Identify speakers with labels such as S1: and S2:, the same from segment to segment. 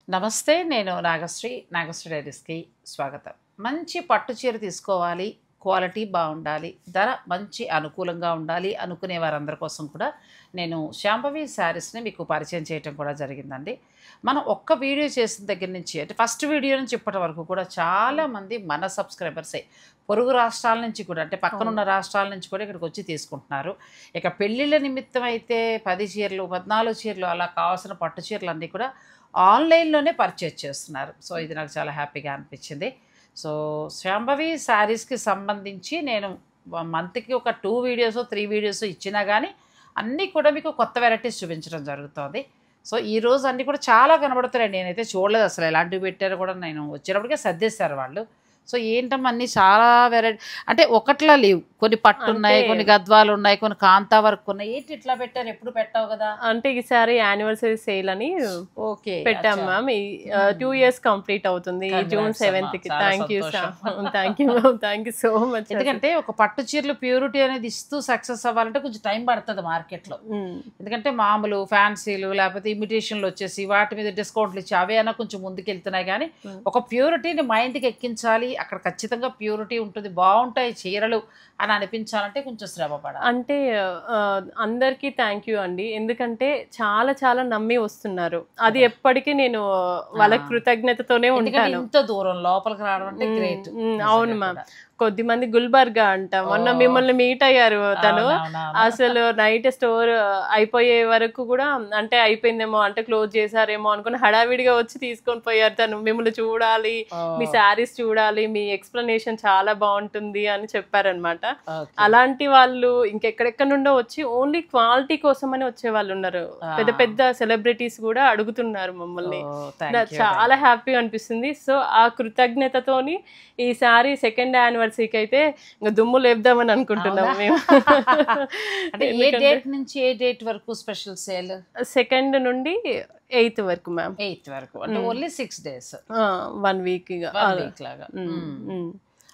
S1: నమస్తే. నేను నాగశ్రీ. నాగశ్రీ డైరీస్‌కి స్వాగతం. మంచి పట్టు చీర తీసుకోవాలి, క్వాలిటీ బావుండాలి, ధర మంచి అనుకూలంగా ఉండాలి అనుకునే వారందరి కోసం కూడా నేను శాంభవి శారీస్‌ని మీకు పరిచయం చేయటం కూడా జరిగిందండి. మనం ఒక్క వీడియో చేసిన దగ్గర నుంచి అంటే ఫస్ట్ వీడియో నుంచి ఇప్పటి వరకు కూడా చాలామంది మన సబ్స్క్రైబర్సే పొరుగు రాష్ట్రాల నుంచి కూడా అంటే పక్కనున్న రాష్ట్రాల నుంచి కూడా ఇక్కడికి వచ్చి తీసుకుంటున్నారు. ఇక పెళ్ళిళ్ళ నిమిత్తం అయితే 10 చీరలు, 14 చీరలు అలా కావాల్సిన పట్టు చీరలన్నీ కూడా ఆన్‌లైన్‌లోనే పర్చేజ్ చేస్తున్నారు. సో, ఇది నాకు చాలా హ్యాపీగా అనిపించింది. సో, శాంభవి శారీస్‌కి సంబంధించి నేను మంత్‌కి ఒక 2 వీడియోసో, 3 వీడియోసో ఇచ్చినా గానీ, అన్నీ కూడా మీకు కొత్త వెరైటీస్ చూపించడం జరుగుతోంది. సో, ఈరోజు అన్నీ కూడా చాలా కనబడుతున్నాయి. నేనైతే చూడలేదు అసలు ఎలాంటివి పెట్టారో కూడా నేను వచ్చేటప్పటికే సర్దేశారు వాళ్ళు. సో, ఏంటమ్మా అన్నీ చాలా అంటే ఒకట్లా లేవు. కొన్ని పట్టున్నాయి,
S2: అంటే
S1: కొన్ని గద్వాలున్నాయి, కొన్ని కాంతా వర్క్ ఉన్నాయి. ఏంటి ఇట్లా పెట్టారు? ఎప్పుడు పెట్టావు కదా!
S2: అంటే ఈసారి యానివర్సరీ సేల్ అని
S1: ఓకే.
S2: పెట్టాం
S1: అచ్చా!
S2: మ్యామ్. 2 ఇయర్స్ కంప్లీట్ అవుతుంది ఈ జూన్
S1: కంగ్రాట్స్ అమ్మా.
S2: 7th కి.
S1: చాలా
S2: థ్యాంక్ యూ
S1: సంతోషం.
S2: Thank you ma'am, thank you so much.
S1: ఎందుకంటే ఒక పట్టు చీరలు ప్యూరిటీ అనేది ఇస్తూ సక్సెస్ అవ్వాలంటే కొంచెం టైం పడుతుంది మార్కెట్లో. ఎందుకంటే మామూలు ఫ్యాన్సీలు లేకపోతే ఇమిటేషన్లు వచ్చేసి వాటి మీద డిస్కౌంట్లు ఇచ్చి అవే అయినా కొంచెం ముందుకెళ్తున్నాయి. కానీ ఒక ప్యూరిటీని మైండ్కి ఎక్కించాలి, అక్కడ ఖచ్చితంగా ప్యూరిటీ ఉంటుంది, బాగుంటాయి చీరలు అని అనిపించాలంటే కొంచెం శ్రమ పడాలి.
S2: అంటే అందరికీ థ్యాంక్ యూ అండి. ఎందుకంటే చాలా చాలా నమ్మి వస్తున్నారు. అది ఎప్పటికీ నేను వాళ్ళ కృతజ్ఞతతోనే
S1: ఎందుకంటే
S2: ఉంటాను.
S1: ఇంత దూరం లోపలికి రావడం అంటే గ్రేట్.
S2: అవును మ్యామ్. కొద్దిమంది గుల్బర్గా అంట, మొన్న మిమ్మల్ని మీట్ అయ్యారు తను. అసలు నైట్ స్టోర్ అయిపోయే వరకు కూడా అంటే అయిపోయిందేమో అంటే క్లోజ్ చేశారేమో అనుకుని హడావిడిగా వచ్చి తీసుకొని పోయారు. తను మిమ్మల్ని చూడాలి, మీ శారీస్ చూడాలి, మీ ఎక్స్ప్లెనేషన్ చాలా బాగుంటుంది అని చెప్పారనమాట. అలాంటి వాళ్ళు ఇంకెక్కడెక్కడ నుండో వచ్చి ఓన్లీ క్వాలిటీ కోసం అని వచ్చే వాళ్ళు ఉన్నారు. పెద్ద పెద్ద సెలబ్రిటీస్ కూడా అడుగుతున్నారు మమ్మల్ని. చాలా హ్యాపీగా అనిపిస్తుంది. సో ఆ కృతజ్ఞతతోని ఈ సారీ సెకండ్ యానివర్సరీకి అయితే ఇంకా దుమ్ము లేపుదామని అనుకుంటున్నాం మేము.
S1: అంటే ఏ డేట్ నుంచి ఏ డేట్ వరకు స్పెషల్ సేల్?
S2: 2nd నుండి 8th వరకు మ్యామ్.
S1: 8th వరకు అంటే ఓన్లీ 6 days,
S2: 1 week
S1: వీక్ లాగా.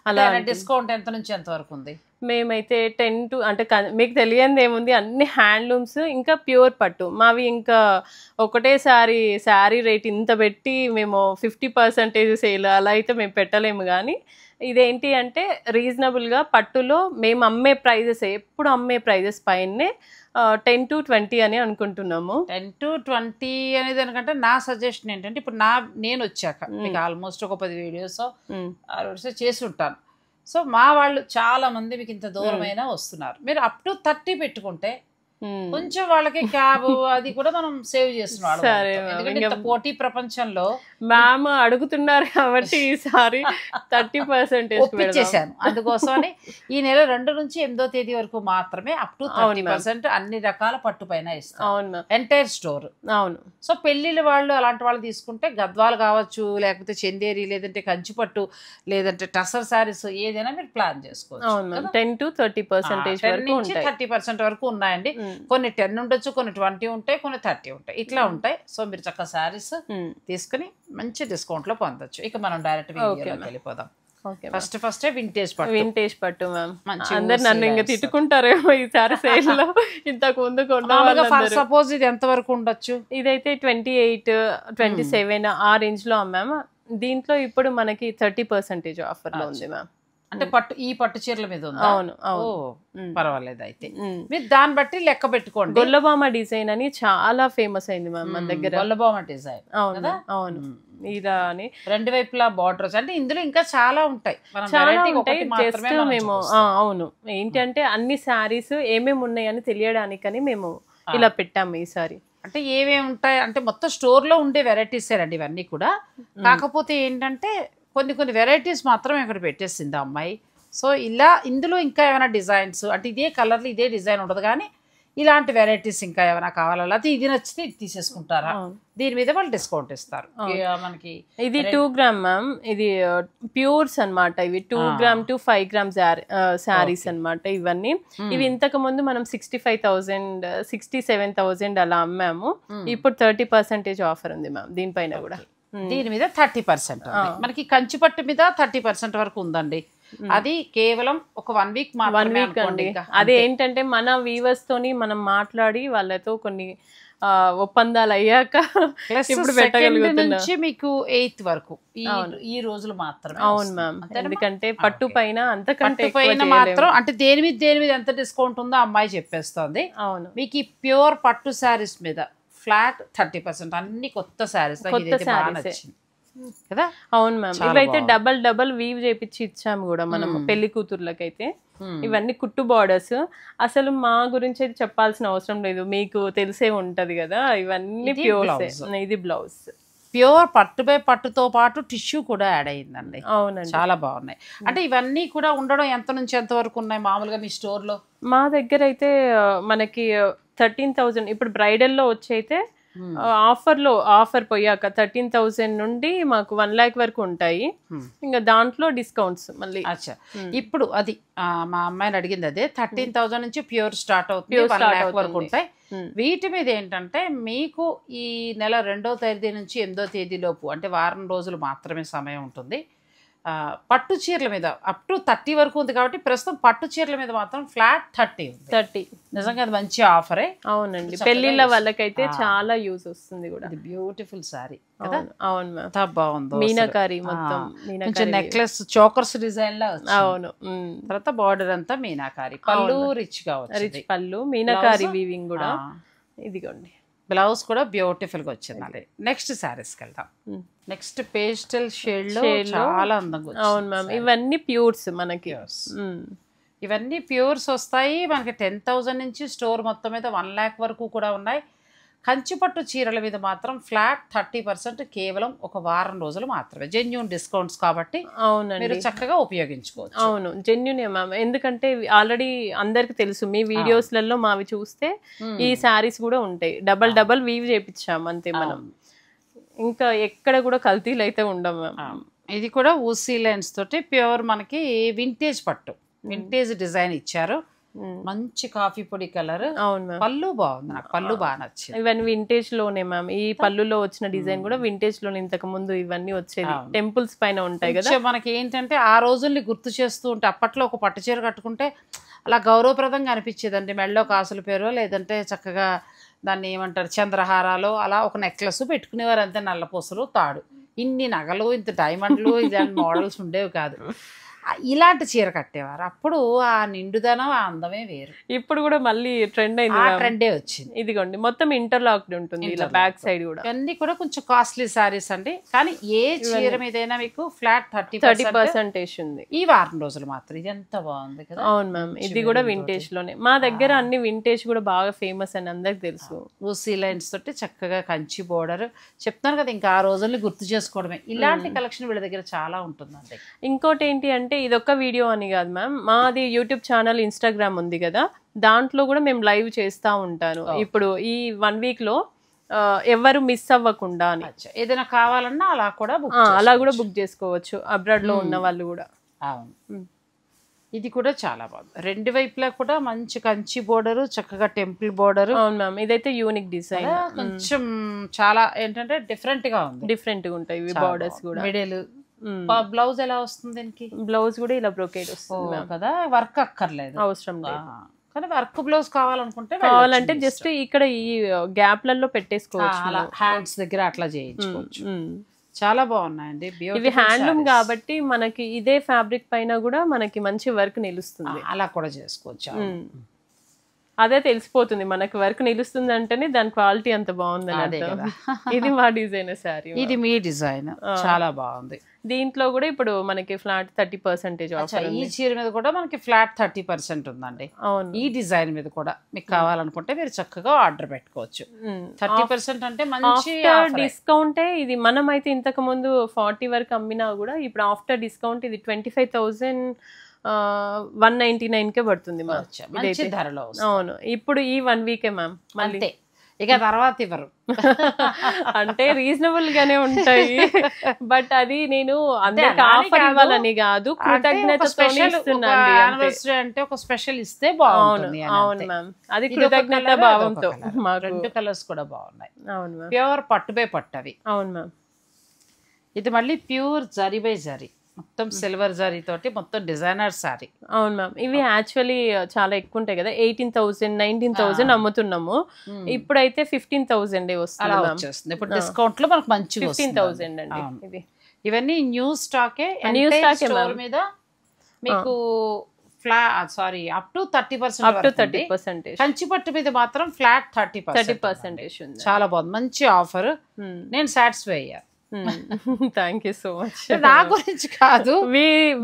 S1: అలా డిస్కౌంట్ ఎంత నుంచి ఎంత వరకు ఉంది?
S2: మేమైతే 10 to అంటే మీకు తెలియంది ఏముంది, అన్ని హ్యాండ్లూమ్స్ ఇంకా ప్యూర్ పట్టు మావి. ఇంకా ఒకటేసారి శారీ రేట్ ఇంత పెట్టి మేము 50% సేల్ అలా అయితే మేము పెట్టలేము. కానీ ఇదేంటి అంటే రీజనబుల్గా పట్టులో మేము అమ్మే ప్రైజెస్ ఎప్పుడు అమ్మే ప్రైజెస్ పైనే 10 to 20 అని అనుకుంటున్నాము.
S1: 10 to 20 అనేది దానికంటే నా సజెషన్ ఏంటంటే ఇప్పుడు నేను వచ్చాక మీకు ఆల్మోస్ట్ ఒక 10 వీడియోస్ చేసి ఉంటాను. సో మా వాళ్ళు చాలా మంది మీకు ఇంత దూరమైనా వస్తున్నారు. మీరు అప్ టు 30 పెట్టుకుంటే కొంచెం వాళ్ళకి క్యాబ్ అది కూడా మనం సేవ్ చేస్తున్నాం. ఎందుకంటే ఇంత పోటీ ప్రపంచంలో
S2: మ్యామ్ అడుగుతున్నారు కాబట్టి ఈసారి 30%
S1: ఒప్పించేశాను. అందుకోసమని ఈ నెల 2 నుంచి 8వ తేదీ వరకు మాత్రమే అప్ టు 30% అన్ని రకాల పట్టు పైన ఇస్తాం, ఎంటైర్ స్టోర్.
S2: అవును.
S1: సో పెళ్ళిళ్ళ వాళ్ళు అలాంటి వాళ్ళు తీసుకుంటే గద్వాలు కావచ్చు, లేకపోతే చందేరి, లేదంటే కంచిపట్టు, లేదంటే టసర్ శారీస్ ఏదైనా మీరు ప్లాన్ చేసుకోవచ్చు.
S2: 10 to 30% వరకు ఉంటాయి.
S1: 30% వరకు ఉన్నాయండి. కొన్ని 10 ఉండొచ్చు, కొన్ని 20 ఉంటాయి, కొన్ని 30 ఉంటాయి, ఇట్లా ఉంటాయి. సో మీరు చక్కగా శారీస్ తీసుకుని మంచి డిస్కౌంట్ లో పొందొచ్చు. ఇక మనం డైరెక్ట్ వీడియోలోకి వెళ్ళిపోదాం. ఫస్ట్
S2: వింటేజ్ పట్టు మ్యామ్. అందరు నన్ను ఇంకా తిట్టుకుంటారేమో ఈసారి సేల్ లో. ఇంతకు ముందు
S1: సపోజ్ ఇది ఎంత వరకు ఉండొచ్చు?
S2: ఇదైతే 28, 27 ఆ రేంజ్ లో అమ్మాము. దీంట్లో ఇప్పుడు మనకి 30% ఆఫర్ లో ఉంది మ్యామ్.
S1: అంటే ఈ పట్టు చీరల మీద ఉంది.
S2: అవును.
S1: పర్వాలేదు. అయితే మీరు దాన్ని బట్టి లెక్క పెట్టుకోండి.
S2: గొల్లబామ డిజైన్ అని చాలా ఫేమస్ అయింది మ్యామ్ మన దగ్గర.
S1: గొల్లబామ డిజైన్.
S2: అవును అవును. ఇలా అని
S1: 2 వైపులా బార్డర్స్ అంటే ఇందులో ఇంకా చాలా ఉంటాయి.
S2: జస్ట్ మేము అవును ఏంటంటే అన్ని శారీస్ ఏమేమి ఉన్నాయని తెలియడానికని మేము ఇలా పెట్టాము ఈసారి.
S1: అంటే ఏమేమి ఉంటాయి అంటే మొత్తం స్టోర్ లో ఉండే వెరైటీస్ అండి ఇవన్నీ కూడా. కాకపోతే ఏంటంటే కొన్ని వెరైటీస్ మాత్రం ఇక్కడ పెట్టేసింది ఆ అమ్మాయి. సో ఇందులో ఇంకా ఏమైనా డిజైన్స్ అంటే ఇదే కలర్లు ఇదే డిజైన్ ఉండదు, కానీ ఇలాంటి వెరైటీస్ ఇంకా ఏమైనా కావాలా, లేకపోతే ఇది నచ్చితే ఇది తీసేసుకుంటారా, దీని మీద వాళ్ళు డిస్కౌంట్ ఇస్తారు. మనకి
S2: ఇది 2 గ్రామ్ మ్యామ్. ఇది ప్యూర్స్ అన్నమాట. ఇవి 2 గ్రామ్ to 5 గ్రామ్ శారీస్ అన్నమాట ఇవన్నీ. ఇవి ఇంతకు ముందు మనం 65,000 67,000 అలా అమ్మాము. ఇప్పుడు 30% ఆఫర్ ఉంది మ్యామ్ దీనిపైన కూడా.
S1: దీని మీద 30% మనకి కంచిపట్టు మీద 30% వరకు ఉందండి. అది కేవలం ఒక 1 వీక్ మాత్రమే
S2: అండి. అదే ఏంటంటే మన వీవర్స్ తోని మనం మాట్లాడి వాళ్ళతో కొన్ని ఒప్పందాలు అయ్యాక ఇప్పుడు పెట్టగలుగుతున్నా.
S1: నుంచి మీకు 8th వరకు ఈ రోజులు మాత్రమే.
S2: అవును మ్యామ్, ఎందుకంటే పట్టు పైన అంతకంటే
S1: పైన మాత్రం అంటే దేని మీద ఎంత డిస్కౌంట్ ఉందో అమ్మాయి చెప్పేస్తోంది.
S2: అవును,
S1: మీకు ఈ ప్యూర్ పట్టు శారీస్ మీద ఫ్లాట్ 30%, అన్ని కొత్త శారీస్ నచ్చింది కదా.
S2: అవును మ్యామ్, ఇవైతే డబల్ వీవ్ చేపించి ఇచ్చాము కూడా మనం పెళ్లి కూతుర్లకైతే. ఇవన్నీ కుట్టు బార్డర్స్. అసలు మా గురించి అయితే చెప్పాల్సిన అవసరం లేదు, మీకు తెలిసే ఉంటది కదా. ఇవన్నీ ప్యూర్. ఇది బ్లౌజ్
S1: ప్యూర్ పట్టు బై పట్టుతో పాటు టిష్యూ కూడా యాడ్ అయ్యిందండి.
S2: అవునండి,
S1: చాలా బాగున్నాయి. అంటే ఇవన్నీ కూడా ఉండడం ఎంత నుంచి ఎంత వరకు ఉన్నాయి మామూలుగా మీ స్టోర్ లో?
S2: మా దగ్గర అయితే మనకి 13,000 ఇప్పుడు బ్రైడల్ లో వచ్చి అయితే ఆఫర్ పోయాక 13,000 నుండి మాకు 1 lakh వరకు ఉంటాయి. ఇంకా దాంట్లో డిస్కౌంట్స్ మళ్ళీ.
S1: అచ్చా, ఇప్పుడు అది మా అమ్మాయిని అడిగింది అదే, 13,000 నుంచి ప్యూర్ స్టార్ట్ అవుతుంది, 1 lakh వరకు ఉంటాయి. వీటి మీద ఏంటంటే మీకు ఈ నెల 2వ తేదీ నుంచి 8వ తేదీ లోపు అంటే వారం రోజులు మాత్రమే సమయం ఉంటుంది. పట్టు చీరల మీద అప్ టు 30 వరకు ఉంది కాబట్టి ప్రస్తుతం పట్టు చీరల మీద మాత్రం ఫ్లాట్ 30. నిజంగా అది మంచి ఆఫరే.
S2: అవునండి, పెళ్లిళ్ళ వాళ్ళకైతే చాలా యూజ్ వస్తుంది కూడా.
S1: బ్యూటిఫుల్ సారీ కదా.
S2: అవును మ్యామ్,
S1: ఎంత బాగుందో.
S2: మీనాకారి మొత్తం,
S1: కొంచెం నెక్లెస్ చోకర్స్ డిజైన్ లా.
S2: అవును,
S1: తర్వాత బార్డర్ అంతా మీనాకారి, పళ్ళు రిచ్ గా వచ్చింది.
S2: రిచ్ పళ్ళు, మీనాకారి వీవింగ్ కూడా. ఇదిగోండి
S1: బ్లౌజ్ కూడా బ్యూటిఫుల్ గా వచ్చింది. నెక్స్ట్ శారీస్కి వెళ్దాం. నెక్స్ట్ పేస్టల్ షేడ్ లో చాలా అందంగా.
S2: అవును మ్యామ్, ఇవన్నీ ప్యూర్స్ మనకి.
S1: ఇవన్నీ ప్యూర్స్ వస్తాయి మనకి. 10,000 నుంచి స్టోర్ మొత్తం మీద 1 lakh వరకు కూడా ఉన్నాయి. కంచిపట్టు చీరల మీద మాత్రం ఫ్లాట్ 30% కేవలం ఒక వారం రోజులు మాత్రమే. జెన్యూన్ డిస్కౌంట్స్ కాబట్టి మీరు చక్కగా ఉపయోగించుకోవచ్చు.
S2: అవును, జెన్యూనే మ్యామ్, ఎందుకంటే ఆల్రెడీ అందరికి తెలుసు, మీ వీడియోస్లలో మావి చూస్తే ఈ శారీస్ కూడా ఉంటాయి. డబల్ వీవ్ చేపించాము అంతే మనం, ఇంకా ఎక్కడ కూడా కల్తీలు అయితే ఉండవు మ్యామ్.
S1: ఇది కూడా ఊసీ లైన్స్ తోటి ప్యూర్ మనకి వింటేజ్ పట్టు, వింటేజ్ డిజైన్ ఇచ్చారు. మంచి కాఫీ పొడి కలర్.
S2: అవును,
S1: పళ్ళు బాగుంది, నాకు పళ్ళు బాగా నచ్చింది.
S2: ఇవన్నీ వింటేజ్ లోనే మ్యామ్. ఈ పళ్ళులో వచ్చిన డిజైన్ కూడా వింటేజ్ లోనే. ఇంతకు ముందు ఇవన్నీ వచ్చేది టెంపుల్స్ పైన ఉంటాయి కదా.
S1: మనకి ఏంటంటే ఆ రోజుల్ని గుర్తు చేస్తూ ఉంటే, అప్పట్లో ఒక పట్టు చీర కట్టుకుంటే అలా గౌరవప్రదంగా అనిపించేదండి. మెడలో కాసుల పేరు, లేదంటే చక్కగా దాన్ని ఏమంటారు చంద్రహారాలు, అలా ఒక నెక్లెస్ పెట్టుకునేవారు అంతే. నల్లపూసలు, తాడు, ఇన్ని నగలు, ఇంత డైమండ్లు, ఇలాంటి మోడల్స్ ఉండేవి కాదు. ఇలాంటి చీర కట్టేవారు. అప్పుడు ఆ నిండుదనం, ఆ అందమే వేరు.
S2: ఇప్పుడు కూడా మళ్ళీ ట్రెండ్ అయింది,
S1: ఆ ట్రెండే వచ్చింది.
S2: ఇదిగోండి మొత్తం ఇంటర్లాక్డ్ ఉంటుంది ఇలా బ్యాక్ సైడ్ కూడా.
S1: ఇవన్నీ కూడా కొంచెం కాస్ట్లీ సారీస్ అండి, కానీ ఏ చీర మీదైనా మీకు ఫ్లాట్ 30%
S2: ఉంది
S1: ఈ వారం రోజులు మాత్రం. ఇది ఎంత బాగుంది కదా.
S2: అవును మ్యామ్, ఇది కూడా వింటేజ్ లోనే. మా దగ్గర అన్ని వింటేజ్ కూడా బాగా ఫేమస్ అని అందరికి తెలుసు.
S1: ఊసీ లైన్స్ తోటి చక్కగా కంచి బోర్డర్. చెప్తాను కదా, ఇంకా ఆ రోజుల్ని గుర్తు చేసుకోవడమే. ఇలాంటి కలెక్షన్ వీళ్ళ దగ్గర చాలా ఉంటుందండి.
S2: ఇంకోటి ఏంటి అంటే, ఇదొక్క వీడియో అని కాదు మ్యామ్, మాది యూట్యూబ్ ఛానల్, ఇన్స్టాగ్రామ్ ఉంది కదా, దాంట్లో కూడా మేము లైవ్ చేస్తూ ఉంటాను. ఇప్పుడు ఈ 1 week లో ఎవరు మిస్ అవ్వకుండా అని.
S1: ఏదైనా కావాలన్నా అలా కూడా
S2: బుక్ చేసుకోవచ్చు, అబ్రాడ్ లో ఉన్న వాళ్ళు కూడా.
S1: అవును, ఇది కూడా చాలా బాగుంది. 2 వైపులా కూడా మంచి కంచి బోర్డర్, చక్కగా టెంపుల్ బోర్డర్.
S2: అవును మ్యామ్, ఇదైతే యూనిక్ డిజైన్.
S1: కొంచెం చాలా ఏంటంటే డిఫరెంట్ గా ఉంది.
S2: డిఫరెంట్ గా ఉంటాయి ఇవి బోర్డర్స్ కూడా.
S1: మిడిల్ బ్లౌజ్ ఎలా వస్తుంది దీనికి?
S2: బ్లౌజ్ కూడా ఇలా బ్రోకేడ్ వస్తుంది
S1: కదా, వర్క్ అక్కర్లేదు,
S2: అవసరం లేదు.
S1: కానీ వర్క్ బ్లౌజ్ కావాలంటే
S2: జస్ట్ ఇక్కడ ఈ గ్యాప్లలో పెట్టేసుకోవచ్చు,
S1: అలా హ్యాండ్స్ దగ్గర అట్లా చేయించుకోవచ్చు. చాలా బాగున్నాయండి.
S2: ఇవి హ్యాండ్లూమ్ కాబట్టి మనకి ఇదే ఫ్యాబ్రిక్ పైన కూడా మనకి మంచి వర్క్ నిలుస్తుంది.
S1: అలా కూడా చేసుకోవచ్చు.
S2: అదే తెలిసిపోతుంది మనకి, వర్క్ నిలుస్తుంది అంటేనే దాని క్వాలిటీ అంత బాగుందని అర్థం. ఇది మా డిజైన్ సారీ,
S1: ఇది మీ డిజైన్, చాలా బాగుంది.
S2: దీంట్లో కూడా ఇప్పుడు మనకి ఫ్లాట్ 30% ఆఫర్.
S1: ఈ చీర మీద కూడా మనకి ఫ్లాట్ 30% ఉందండి.
S2: అవును,
S1: ఈ డిజైన్ మీద కూడా మీకు కావాలనుకుంటే మీరు చక్కగా ఆర్డర్ పెట్టుకోవచ్చు. 30% అంటే మంచి
S2: డిస్కౌంటే. ఇది మనం అయితే ఇంతకు ముందు 40 వరకు అమ్మినా కూడా ఇప్పుడు ఆఫ్టర్ డిస్కౌంట్ ఇది 25,199కే పడుతుంది
S1: మంచి ధరలో.
S2: అవును, ఇప్పుడు ఈ 1 week మ్యామ్,
S1: అంతే, ఇక తర్వాత ఇవ్వరు.
S2: అంటే రీజనబుల్ గానే ఉంటాయి, బట్ అది నేను అందరికి ఆఫర్ ఇవ్వాలని కాదు, కృతజ్ఞతతో
S1: ఇస్తున్నాను. అంటే ఒక స్పెషల్ ఇస్తే బాగుంటుంది.
S2: అవును మ్యామ్, అది కృతజ్ఞత భావంతో.
S1: 2 కలర్స్ కూడా బాగున్నాయి.
S2: అవును మ్యామ్,
S1: ప్యూర్ పట్టు బై పట్టు అవి.
S2: అవును మ్యామ్,
S1: ఇది మళ్ళీ ప్యూర్ జరీ బై జరీ, మొత్తం సిల్వర్ జరీ తోటి మొత్తం డిజైనర్ సారీ.
S2: అవును మ్యామ్. ఇవి యాక్చువల్లీ చాలా ఎక్కువ ఉంటాయి కదా, 18,000 19,000 అమ్ముతున్నాము. ఇప్పుడైతే 15,000
S1: అలా
S2: వస్తుంది మ్యామ్.
S1: వచ్చేస్తుంది. ఇప్పుడు డిస్కౌంట్ లో మనకు మంచిగా
S2: 15,000 అండి
S1: అవును.
S2: ఇది.
S1: ఇవన్నీ న్యూ స్టాకే.
S2: New stock ఏ
S1: స్టోర్
S2: ma'am.
S1: మీద మీకు అప్ టు 30%
S2: అప్ టు 30%.
S1: కంచిపట్టు మీద మాత్రం ఫ్లాట్ 30%
S2: 30% ఉంది.
S1: చాలా బాగుంది, మంచి ఆఫర్. నేను సాటిస్ఫై అయ్యా.
S2: Thank you so much.
S1: నా గురించి కాదు,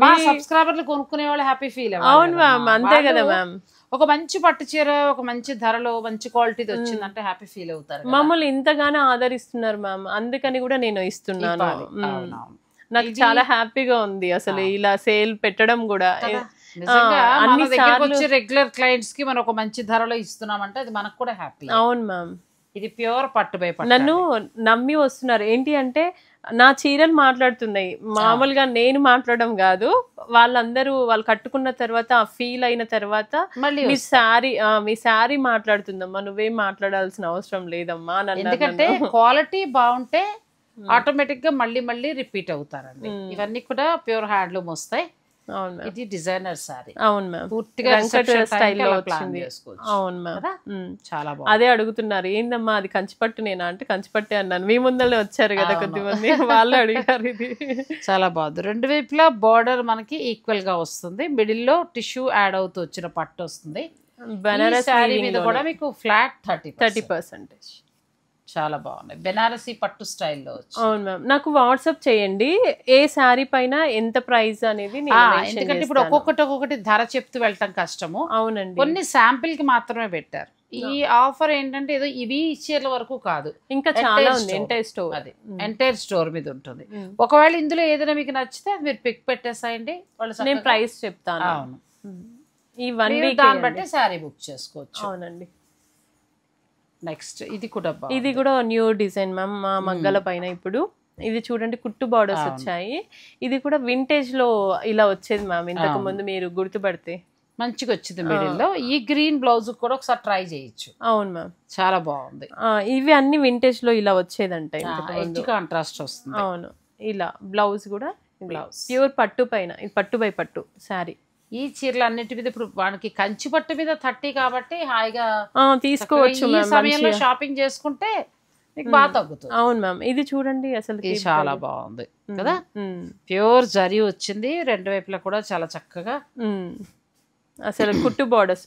S1: మా సబ్స్క్రైబర్లు కొనుక్కునే వాళ్ళు హ్యాపీ ఫీల్
S2: అవును మ్యామ్, అంతే కదా మ్యామ్.
S1: ఒక మంచి పట్టు చీర ఒక మంచి ధరలో మంచి క్వాలిటీది వచ్చిందంటే హ్యాపీ ఫీల్ అవుతారు కదా.
S2: మమ్మల్ని ఇంతగానో ఆదరిస్తున్నారు మ్యామ్, అందుకని కూడా నేను ఇస్తున్నాను.
S1: అవునవును.
S2: నాకు చాలా హ్యాపీగా ఉంది అసలు ఇలా సేల్ పెట్టడం కూడా.
S1: నిజంగా మన
S2: అన్ని
S1: దగ్గరికి వచ్చే రెగ్యులర్ క్లయింట్స్ కి మనం ఒక మంచి ధరలో ఇస్తున్నామంటే అది మనకు కూడా హ్యాపీ.
S2: అవును మ్యామ్.
S1: ఇది ప్యూర్ పట్టు బై పట్టు.
S2: నన్ను నమ్మి వస్తున్నారు. ఏంటి అంటే నా చీరలు మాట్లాడుతున్నాయి, మామూలుగా నేను మాట్లాడడం కాదు. వాళ్ళందరూ వాళ్ళు కట్టుకున్న తర్వాత ఫీల్ అయిన తర్వాత
S1: మళ్ళీ
S2: మీ శారీ మాట్లాడుతుందమ్మా, నువ్వేం మాట్లాడాల్సిన అవసరం లేదమ్మా అని అన్నారు.
S1: ఎందుకంటే క్వాలిటీ బాగుంటే ఆటోమేటిక్ గా మళ్ళీ మళ్ళీ రిపీట్ అవుతారండి. ఇవన్నీ కూడా ప్యూర్ హ్యాండ్లూమ్ వస్తాయి.
S2: అవును మ్యామ్.
S1: ఇది డిజైనర్ సారీ.
S2: అవును మ్యామ్.
S1: పూర్తిగా
S2: స్టైల్లో వచ్చింది. అవును మ్యామ్.
S1: చాలా బాగుంది.
S2: అదే అడుగుతున్నారు, ఏందమ్మా అది కంచిపట్టు నేనా అంటే కంచిపట్టే అన్నాను. మీ ముందరనే వచ్చారు కదా కొద్దిమంది, వాళ్ళు అడిగారు. ఇది
S1: చాలా బాగుంది. రెండు వైపులా బార్డర్ మనకి ఈక్వల్ గా వస్తుంది. మిడిల్ లో టిష్యూ యాడ్ అవుతూ వచ్చిన పట్టు వస్తుంది. బనారస్ శారీ మీద కూడా మీకు ఫ్లాట్ 30%. చాలా బాగున్నాయి. బెనారసీ పట్టు స్టైల్లో.
S2: అవును మ్యామ్. నాకు వాట్సాప్ చేయండి ఏ శారీ పైన ఎంత ప్రైస్ అనేది.
S1: ఎందుకంటే ఇప్పుడు ఒక్కొక్కటి ధర చెప్తూ వెళ్ళటం కష్టము.
S2: అవునండి.
S1: కొన్ని శాంపిల్ కి మాత్రమే పెట్టారు. ఈ ఆఫర్ ఏంటంటే ఏదో ఇవి చీరల వరకు కాదు,
S2: ఇంకా చాలా ఉంది. ఎంటైర్ స్టోర్,
S1: అది ఎంటైర్ స్టోర్ మీద ఉంటుంది. ఒకవేళ ఇందులో ఏదైనా మీకు నచ్చితే అది మీరు పిక్ పెట్టేసాయండి,
S2: నేను ప్రైస్ చెప్తాను.
S1: అవును,
S2: ఈ 1 వీక్
S1: దాన్ని బట్టి శారీ బుక్ చేసుకోవచ్చు.
S2: అవునండి.
S1: నెక్స్ట్ ఇది
S2: కూడా న్యూ డిజైన్ మ్యామ్, మా మగ్గల పైన. ఇప్పుడు ఇది చూడండి, కుట్టు బార్డర్స్ వచ్చాయి. ఇది కూడా వింటేజ్ లో ఇలా వచ్చేది మ్యామ్ ఇంతకు ముందు, మీరు గుర్తుపడితే
S1: మంచిగా వచ్చింది. మిడిల్ లో ఈ గ్రీన్ బ్లౌజ్ కూడా ఒకసారి ట్రై చేయొచ్చు.
S2: అవును మ్యామ్,
S1: చాలా బాగుంది.
S2: ఇవి అన్ని వింటేజ్ లో ఇలా వచ్చేదంట,
S1: ఎడ్జ్ కాంట్రాస్ట్ వస్తుంది.
S2: అవును. ఇలా బ్లౌజ్ కూడా ప్యూర్ పట్టు పైన, ఇది పట్టు బై పట్టు శారీ.
S1: ఈ చీరలు అన్నిటి మీద ఇప్పుడు మనకి కంచి పట్టు మీద 30 కాబట్టి హాయిగా
S2: తీసుకోవచ్చు.
S1: ఈ సమయంలో షాపింగ్ చేసుకుంటే మీకు బాగా తగ్గుతుంది.
S2: అవును మ్యామ్. ఇది చూడండి అసలు
S1: చాలా బాగుంది కదా, ప్యూర్ జరీ వచ్చింది. రెండు వైపులా కూడా చాలా చక్కగా
S2: అసలు కుట్టు బార్డర్స్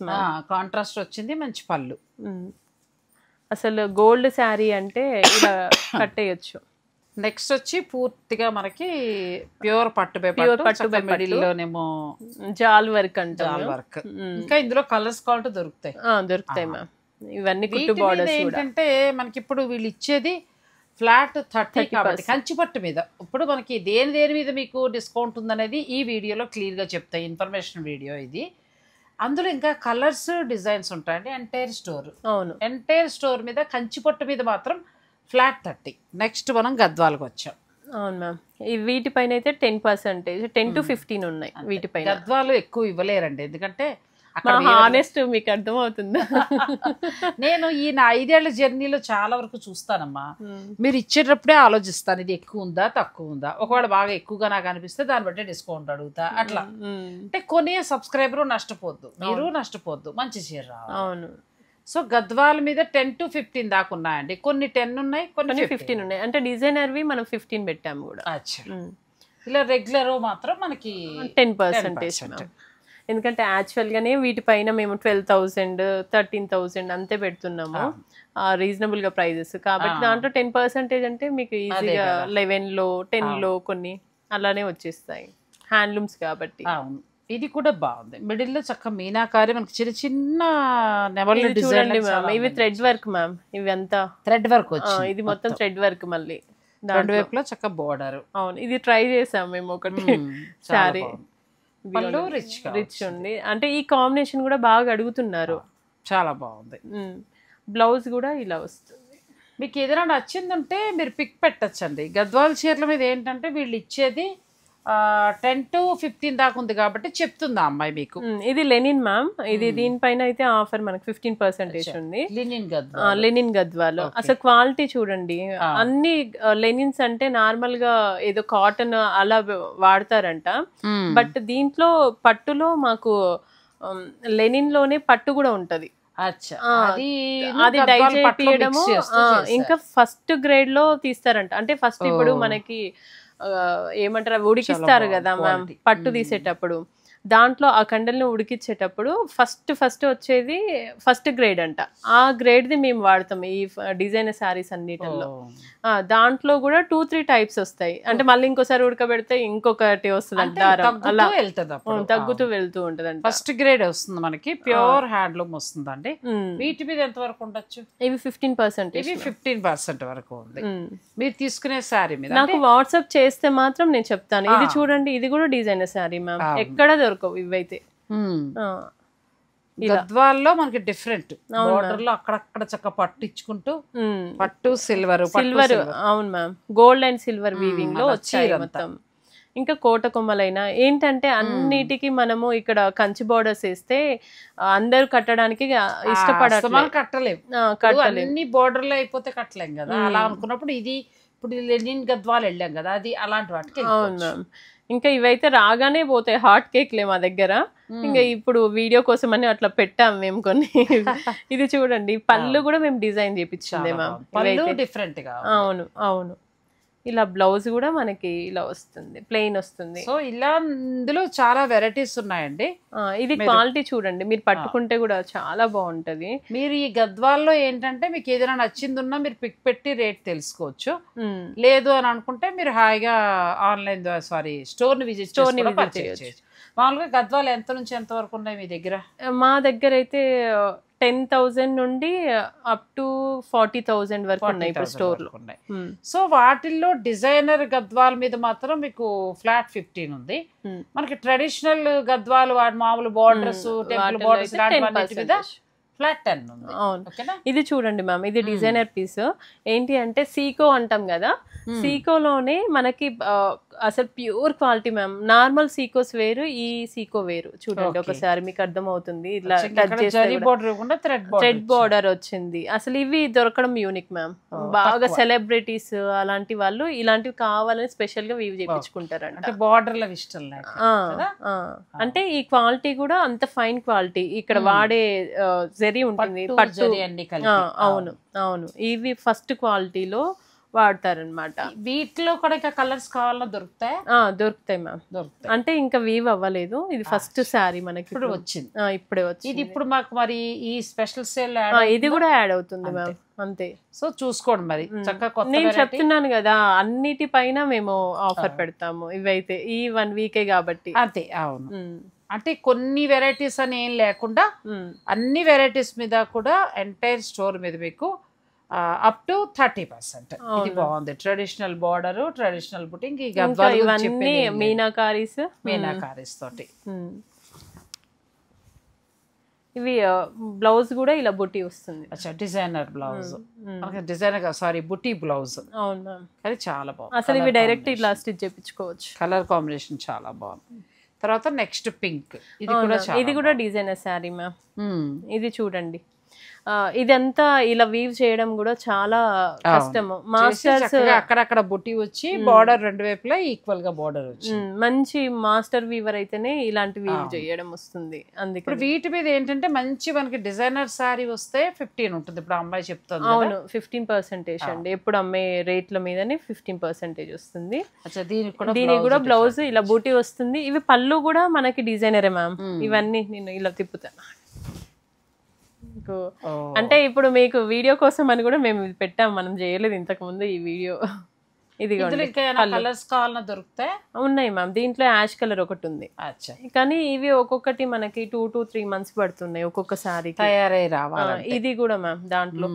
S1: కాంట్రాస్ట్ వచ్చింది. మంచి పళ్ళు.
S2: అసలు గోల్డ్ శారీ అంటే ఇలా కట్టేయచ్చు.
S1: నెక్స్ట్ వచ్చి పూర్తిగా మనకి ప్యూర్ పట్టు మిడిల్లోనేమో
S2: జాల్ వర్క్ అంటే
S1: జాల్ వర్క్. ఇంకా ఇందులో కలర్స్ కావాలంటే
S2: దొరుకుతాయి మ్యామ్. ఇవన్నీ కుట్టు బార్డర్స్.
S1: ఏంటంటే మనకి ఇప్పుడు వీళ్ళు ఇచ్చేది ఫ్లాట్ 30 కాబట్టి కంచి పట్టు మీద. ఇప్పుడు మనకి దేని మీద మీకు డిస్కౌంట్ ఉందనేది ఈ వీడియోలో క్లియర్ గా చెప్తాయి. ఇన్ఫర్మేషన్ వీడియో ఇది. అందులో ఇంకా కలర్స్ డిజైన్స్ ఉంటాయండి. Entire store.
S2: అవును,
S1: ఎంటైర్ స్టోర్ మీద కంచి పట్టు మీద మాత్రం ఫ్లాట్ 30. నెక్స్ట్ మనం గద్వాలకు వచ్చాం.
S2: అవును మ్యామ్. వీటిపైన అయితే 10%, 10 to 15 ఉన్నాయి. వీటిపైన
S1: గద్వాలు ఎక్కువ ఇవ్వలేరండి, ఎందుకంటే
S2: హానెస్ట్ మీకు అర్థం అవుతుందా.
S1: నేను ఈ నా 5 ఏళ్ల జర్నీలో చాలా వరకు చూస్తానమ్మా. మీరు ఇచ్చేటప్పుడే ఆలోచిస్తాను ఇది ఎక్కువ ఉందా తక్కువ ఉందా. ఒకవేళ బాగా ఎక్కువగా నాకు అనిపిస్తే దాన్ని బట్టి డిస్కౌంట్ అడుగుతా. అట్లా అంటే కొనే సబ్స్క్రైబర్ నష్టపోద్దు, మీరు నష్టపోద్దు, మంచి చీర రావాలి.
S2: అవును.
S1: సో గద్వాల మీద 10 to 15 దాకా ఉన్నాయండి. కొన్ని 10 ఉన్నాయి, కొన్ని
S2: 15 ఉన్నాయి. అంటే డిజైనర్వి మనం 15 పెట్టాము కూడా.
S1: ఇలా రెగ్యులర్ మాత్రం మనకి
S2: 10%. ఎందుకంటే యాక్చువల్గానే వీటిపైన మేము 12,000 13,000 అంతే పెడుతున్నాము, రీజనబుల్ గా ప్రైజెస్. కాబట్టి దాంట్లో 10% అంటే మీకు ఈజీగా 11లో 10లో కొన్ని అలానే వచ్చేస్తాయి, హ్యాండ్లూమ్స్ కాబట్టి.
S1: ఇది కూడా బాగుంది. మిడిల్ లో చక్కగా మీనాకారి మనకి చిన్న చిన్న నెమలి డిజైన్.
S2: చూడండి మ్యామ్, ఇవి థ్రెడ్ వర్క్ మ్యామ్. ఇవి అంతా
S1: థ్రెడ్ వర్క్ వచ్చి
S2: ఇది మొత్తం థ్రెడ్ వర్క్. మళ్ళీ
S1: రెండు వైపులా చక్కగా బోర్డర్.
S2: అవును, ఇది ట్రై చేసాం మేము ఒకటి సారీ. రిచ్ ఉంది. అంటే ఈ కాంబినేషన్ కూడా బాగా అడుగుతున్నారు.
S1: చాలా బాగుంది.
S2: బ్లౌజ్ కూడా ఇలా వస్తుంది.
S1: మీకు ఏదైనా నచ్చింది ఉంటే మీరు పిక్ పెట్టచ్చండి. గద్వాల్ చీరల మీద ఏంటంటే వీళ్ళు ఇచ్చేది 10 to 15 దాకా ఉంది కాబట్టి చెప్తుందా అమ్మాయి మీకు.
S2: ఇది లెనిన్ మ్యామ్, ఇది దీనిపైన అయితే ఆఫర్ మనకి 15% ఉంది. లెనిన్ గద్వాలు అసలు క్వాలిటీ చూడండి. అన్ని లెనిన్స్ అంటే నార్మల్ గా ఏదో కాటన్ అలా వాడతారంట, బట్ దీంట్లో పట్టులో మాకు లెనిన్ లోనే పట్టు కూడా ఉంటది. అది డై చేయించడము ఇంకా ఫస్ట్ గ్రేడ్ లో తీస్తారంట. అంటే ఫస్ట్ ఇప్పుడు మనకి ఏమంటారు ఉడికిస్తారు కదా మ్యామ్ పట్టు తీసేటప్పుడు, దాంట్లో ఆ కండల్ని ఉడికించేటప్పుడు ఫస్ట్ వచ్చేది ఫస్ట్ గ్రేడ్ అంట. ఆ గ్రేడ్ ది మేము వాడతాం ఈ డిజైనర్ శారీస్ అన్నిటిలో. దాంట్లో కూడా 2-3 టైప్స్ వస్తాయి. అంటే మళ్ళీ ఇంకోసారి ఉడకబెడితే ఇంకొకటి వస్తుంది దారం, అలా తగ్గుతూ వెళ్తూ ఉంటది.
S1: ఫస్ట్ గ్రేడ్ వస్తుంది మనకి, ప్యూర్ హ్యాండ్లూమ్ వస్తుందండి. వీటి మీద ఎంత వరకు ఉండొచ్చు?
S2: ఇవి 15%.
S1: ఇవి 15% వరకు ఉంది మీరు తీసుకునే శారీ మీద.
S2: నాకు వాట్సాప్ చేస్తే మాత్రం నేను చెప్తాను. ఇది చూడండి, ఇది కూడా డిజైనర్ శారీ మ్యామ్, ఎక్కడ దొరకవు ఇవైతే.
S1: గద్వాల్లో మనకి డిఫరెంట్ బోర్డర్ లో అక్కడక్కడ చక్క పట్టు ఇచ్చుకుంటూ పట్టు సిల్వర్.
S2: అవును ma'am, gold and silver weaving లో వచ్చాయి మొత్తం. ఇంకా కోట కొమ్మలైనా ఏంటంటే అన్నిటికీ మనము ఇక్కడ కంచి బోర్డర్స్ వేస్తే అందరు కట్టడానికి
S1: కట్టలేము. అన్ని బోర్డర్లు అయిపోతే కట్టలేం కదా, అలా అనుకున్నప్పుడు ఇది ఇప్పుడు లెనిన్ గద్వాలు వెళ్ళాం కదా, అది అలాంటి వాటికి.
S2: అవును మ్యామ్. ఇంకా ఇవైతే రాగానే పోతాయి, హాట్ కేక్లే మా దగ్గర. ఇంకా ఇప్పుడు వీడియో కోసం అని అట్లా పెట్టాం మేము కొన్ని. ఇది చూడండి, పళ్ళు కూడా మేము డిజైన్ చేపించింది మ్యామ్,
S1: డిఫరెంట్ గా.
S2: అవును అవును. ఇలా బ్లౌజ్ కూడా మనకి ఇలా వస్తుంది, ప్లెయిన్ వస్తుంది.
S1: సో ఇలా ఇందులో చాలా వెరైటీస్ ఉన్నాయండి.
S2: ఇది క్వాలిటీ చూడండి, మీరు పట్టుకుంటే కూడా చాలా బాగుంటది.
S1: మీరు ఈ గద్వాల్లో ఏంటంటే మీకు ఏదైనా నచ్చింది ఉన్నా మీరు పిక్ పెట్టి రేట్ తెలుసుకోవచ్చు. లేదు అని అనుకుంటే మీరు హాయిగా ఆన్లైన్ స్టోర్ ని విజిట్ చేయొచ్చు. మామూలుగా గద్వాలు ఎంత నుంచి ఎంత వరకు ఉన్నాయి మీ దగ్గర?
S2: మా దగ్గర అయితే 10,000 నుండి అప్ టు 40,000 వరకు ఉన్నాయి ఇప్పుడు స్టోర్ లో.
S1: సో వాటిల్లో డిజైనర్ గద్వాల మీద మాత్రం మీకు ఫ్లాట్ 15 ఉంది. మనకి ట్రెడిషనల్ గద్వాలు వాటి మామూలు బోర్డర్స్, టెంపుల్ బోర్డర్స్ మీద ఫ్లాట్ 10 ఉంది.
S2: అవును. ఇది చూడండి మ్యామ్, ఇది డిజైనర్ పీస్. ఏంటి అంటే సీకో అంటాం కదా, సీకోలోనే మనకి అసలు ప్యూర్ క్వాలిటీ మ్యామ్. నార్మల్ సీకోస్ వేరు, ఈ సీకో వేరు. చూడండి ఒకసారి మీకు అర్థం అవుతుంది. ఇట్లా థ్రెడ్ బోర్డర్ వచ్చింది. అసలు ఇవి దొరకడం యూనిక్ మ్యామ్. బాగా సెలబ్రిటీస్ అలాంటి వాళ్ళు ఇలాంటివి కావాలని స్పెషల్ గా వీవ్ చేయించుకుంటారంట.
S1: బోర్డర్ ఇష్టం
S2: అంటే ఈ క్వాలిటీ కూడా అంత ఫైన్ క్వాలిటీ. ఇక్కడ వాడే జరీ ఉంటుంది పట్టు. అవును అవును, ఇవి ఫస్ట్ క్వాలిటీలో వాడతారనమాట.
S1: వీటిలో కూడా ఇంకా కలర్స్ కావాలన్నా దొరుకుతాయి?
S2: దొరుకుతాయి మ్యామ్, దొరుకుతాయి. అంటే ఇంకా వీవ్ అవ్వలేదు, ఇది ఫస్ట్ శారీ మనకి
S1: ఇప్పుడు వచ్చింది.
S2: ఇప్పుడే వచ్చింది.
S1: ఇది ఇప్పుడు మాకు మరి ఈ స్పెషల్ సేల్
S2: ఇది కూడా యాడ్ అవుతుంది మ్యామ్, అంతే.
S1: సో చూసుకోండి మరి చక్కగా.
S2: నేను చెప్తున్నాను కదా అన్నిటిపైన మేము ఆఫర్ పెడతాము. ఇవైతే ఈ 1 వీకే కాబట్టి
S1: అంతే. అవును, అంటే కొన్ని వెరైటీస్ అని ఏం లేకుండా అన్ని వెరైటీస్ మీద కూడా ఎంటైర్ స్టోర్ మీద మీకు అప్ టు 30%. ఇది బాగుంది. ట్రెడిషనల్ బోర్డర్, ట్రెడిషనల్ బుటింగ్,
S2: ఇవన్నీ మీనాకారీస్
S1: తోటి.
S2: ఇవి బ్లౌజ్ కూడా ఇలా బుటీ వస్తుంది.
S1: డిజైనర్ బ్లౌజ్, డిజైనర్ బుటీ బ్లౌజ్.
S2: అవును మ్యామ్,
S1: అది చాలా బాగుంది.
S2: అసలు ఇవి డైరెక్ట్ ఇలా స్టిచ్ చేయించుకోవచ్చు.
S1: కలర్ కాంబినేషన్ చాలా బాగుంది. తర్వాత నెక్స్ట్ పింక్,
S2: ఇది కూడా డిజైనర్ శారీ మ్యామ్. ఇది చూడండి, ఇదంతా ఇలా వీవ్ చేయడం కూడా చాలా కష్టం. మాస్టర్స్
S1: అక్కడక్కడ బుట్టి వచ్చి బార్డర్ రెండు వైపులా ఈక్వల్ గా బార్డర్ వచ్చి
S2: మంచి మాస్టర్ వీవర్ అయితేనే ఇలాంటి వీవ్ చేయడం వస్తుంది. అందుకే
S1: వీటి మీద ఏంటంటే మంచి మనకి డిజైనర్ సారీ వస్తే 15 ఉంటుంది. ఇప్పుడు అమ్మాయి చెప్తుంది.
S2: అవును, 15% అండి. ఎప్పుడు అమ్మే రేట్ల మీదనే 15% వస్తుంది. దీనికి కూడా బ్లౌజ్ ఇలా బూటీ వస్తుంది. ఇవి పళ్ళు కూడా మనకి డిజైనరే మ్యామ్. ఇవన్నీ నేను ఇలా తిప్పుతాను. అంటే ఇప్పుడు మీకు వీడియో కోసం అని కూడా మేము ఇది పెట్టాం, మనం చేయలేదు ఇంతకు ముందు ఈ వీడియో. ఇది
S1: కలర్స్ కావాలన్నా దొరుకుతాయి,
S2: ఉన్నాయి మ్యామ్. దీంట్లో యాష్ కలర్ ఒకటి ఉంది, కానీ ఇవి ఒక్కొక్కటి మనకి 2 to 3 months పడుతున్నాయి ఒక్కొక్క సారీ
S1: తయారై రావాలి.
S2: ఇది కూడా మ్యామ్ దాంట్లో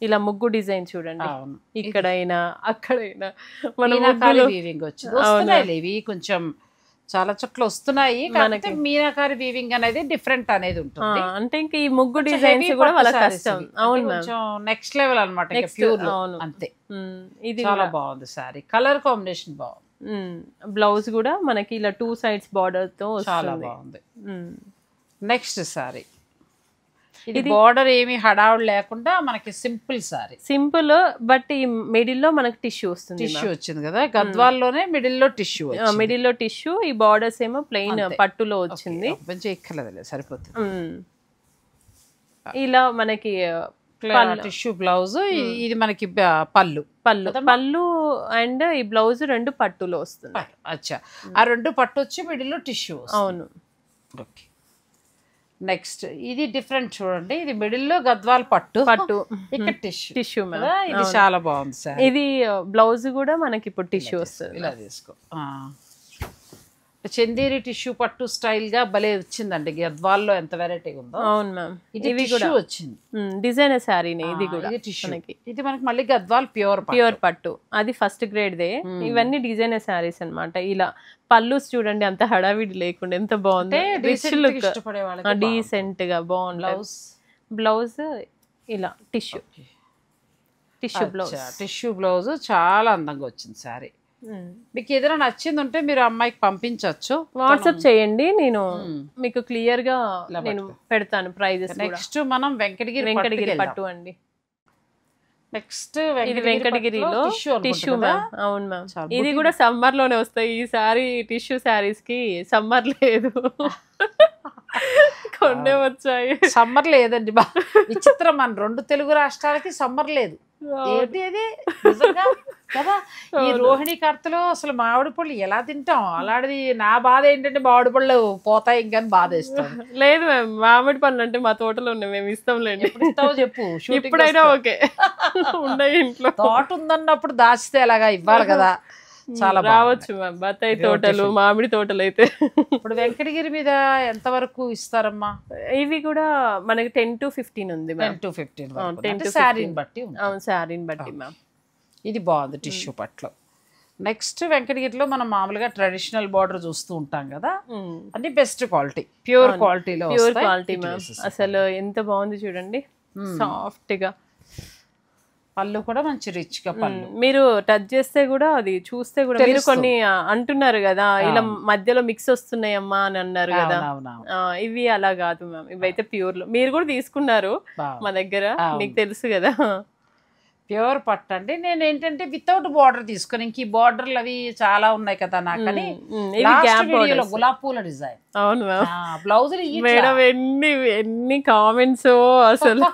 S2: ఇలా ముగ్గు డిజైన్ చూడండి, ఇక్కడైనా అక్కడైనా
S1: ఇవి కొంచెం చాలా చోట్ల వస్తున్నాయి. మీనాకారి వీవింగ్ అనేది డిఫరెంట్ అనేది ఉంటుంది.
S2: అంటే ఇంకా ఈ ముగ్గు డిజైన్స్ కూడా వాళ్ళ కష్టం. అవును,
S1: కొంచెం నెక్స్ట్ లెవెల్ అన్నమాట. అంతే, ఇది చాలా బాగుంది సారీ. కలర్ కాంబినేషన్ బాగుంది.
S2: బ్లౌజ్ కూడా మనకి ఇలా 2 sides border తో
S1: చాలా
S2: వస్తుంది.
S1: బాగుంది. నెక్స్ట్ సారీ, ఇది బార్డర్ ఏమి హడావుడు లేకుండా మనకి సింపుల్ సారీ,
S2: సింపుల్. బట్ ఈ మిడిల్ లో మనకి టిష్యూ వస్తుంది.
S1: టిష్యూ వచ్చింది కదా, గద్వాల్లోనే మిడిల్ లో టిష్యూ,
S2: మిడిల్ లో టిష్యూ, ఈ బార్డర్స్ ఏమో ప్లెయిన్ పట్టులో వచ్చింది.
S1: కొంచెం ఎక్కలేదు, సరిపోతుంది.
S2: ఇలా మనకి
S1: టిష్యూ బ్లౌజ్, ఇది మనకి పళ్ళు
S2: అండ్ ఈ బ్లౌజ్ 2 పట్టులో వస్తుంది.
S1: అచ్చా, ఆ 2 పట్టు వచ్చి మిడిల్ లో టిష్యూ.
S2: అవును.
S1: ఓకే, నెక్స్ట్ ఇది డిఫరెంట్ చూడండి, ఇది మిడిల్ లో గద్వాల్ పట్టు, ఇక్కడ టిష్యూ. ఇది చాలా బాగుంది సార్.
S2: ఇది బ్లౌజ్ కూడా మనకి ఇప్పుడు టిష్యూ వస్తుంది.
S1: ఇలా తీసుకో, చందేరి టిష్యూ పట్టు స్టైల్ గా భలే వచ్చిందండి. గద్వాల్లో ఎంత వెరైటీగా ఉందో.
S2: అవును మ్యామ్,
S1: ఇది కూడా వచ్చింది
S2: డిజైనర్ శారీనే. ఇది కూడా
S1: ఇది మనకి మళ్ళీ గద్వాల్
S2: ప్యూర్ పట్టు, అది ఫస్ట్ గ్రేడ్ దే. ఇవన్నీ డిజైనర్ శారీస్ అన్నమాట. ఇలా పళ్ళు చూడండి, అంత హడావిడి లేకుండా ఎంత బాగుంది, రిచ్ లుక్, డీసెంట్ గా బాగుంది. బ్లౌజ్ ఇలా టిష్యూ
S1: బ్లౌజ్ చాలా అందంగా వచ్చింది సారీ. మీకు ఏదైనా నచ్చింది ఉంటే మీరు అమ్మాయికి పంపించవచ్చు,
S2: వాట్సాప్ చేయండి, నేను మీకు క్లియర్ గా నేను పెడతాను ప్రైజెస్.
S1: నెక్స్ట్ మనం వెంకటగిరి
S2: పట్టు అండి.
S1: నెక్స్ట్
S2: ఇది వెంకటగిరిలో టిష్యూ మ్యామ్. అవును మ్యామ్, ఇది కూడా సమ్మర్ లోనే వస్తాయి. ఈ సారీ టిష్యూ శారీస్ కి సమ్మర్ లేదు, కొన్నే వచ్చాయి.
S1: సమ్మర్ లేదండి, విచిత్రం. మన 2 తెలుగు రాష్ట్రాలకి సమ్మర్ లేదు. ఏంటి అది నిజంగా కదా. ఈ రోహిణి కర్తలో అసలు మామిడి పళ్ళు ఎలా తింటాం, అలాంటిది నా బాధ ఏంటంటే మామిడి పళ్ళు పోతాయి ఇంకని బాధ వేస్తాం.
S2: లేదు మ్యామ్, మామిడి పళ్ళు అంటే మా తోటలో ఉన్నాయి, మేము ఇస్తాంలేండి.
S1: ఎప్పుడు ఇస్తావో చెప్పు,
S2: ఇప్పుడైనా ఓకే. ఉన్నాయి ఇంట్లో,
S1: తోట ఉందన్నప్పుడు దాచితే ఎలాగా ఇవ్వాలి కదా. చాలా
S2: రావచ్చు మ్యామ్, బత్తాయి తోటలు, మామిడి తోటలు అయితే.
S1: ఇప్పుడు వెంకటగిరి మీద ఎంత వరకు ఇస్తారమ్మా?
S2: ఇవి కూడా మనకి 10 to 15 ఉంది.
S1: 10 to 15 శారీని బట్టి.
S2: అవును, శారీని బట్టి మ్యామ్.
S1: ఇది బాగుంది టిష్యూ పట్లో. నెక్స్ట్ వెంకటగిరిలో మనం మామూలుగా ట్రెడిషనల్ బార్డర్ చూస్తూ ఉంటాం కదా, అది బెస్ట్ క్వాలిటీ, ప్యూర్ క్వాలిటీలో.
S2: ప్యూర్ క్వాలిటీ మ్యామ్, అసలు ఎంత బాగుంది చూడండి, సాఫ్ట్ గా.
S1: పళ్ళు కూడా మంచి రిచ్ గా పళ్ళు,
S2: మీరు టచ్ చేస్తే కూడా అది చూస్తే కూడా మీరు కొన్ని అంటున్నారు కదా ఇలా మధ్యలో మిక్స్ వస్తున్నాయమ్మా అని అన్నారు కదా, ఇవి అలా కాదు మ్యామ్, ఇవైతే ప్యూర్ లో. మీరు కూడా తీసుకున్నారు మా దగ్గర, మీకు తెలుసు కదా.
S1: ప్యూర్ పట్టు అండి. నేను ఏంటంటే వితౌట్ బార్డర్ తీసుకుని, ఇంక ఈ బార్డర్లు అవి చాలా ఉన్నాయి కదా నాకని గులాబ్ పూల డిజైన్.
S2: అవును
S1: బ్లౌజ్
S2: మేడం, ఎన్ని కామెంట్స్ అసలు.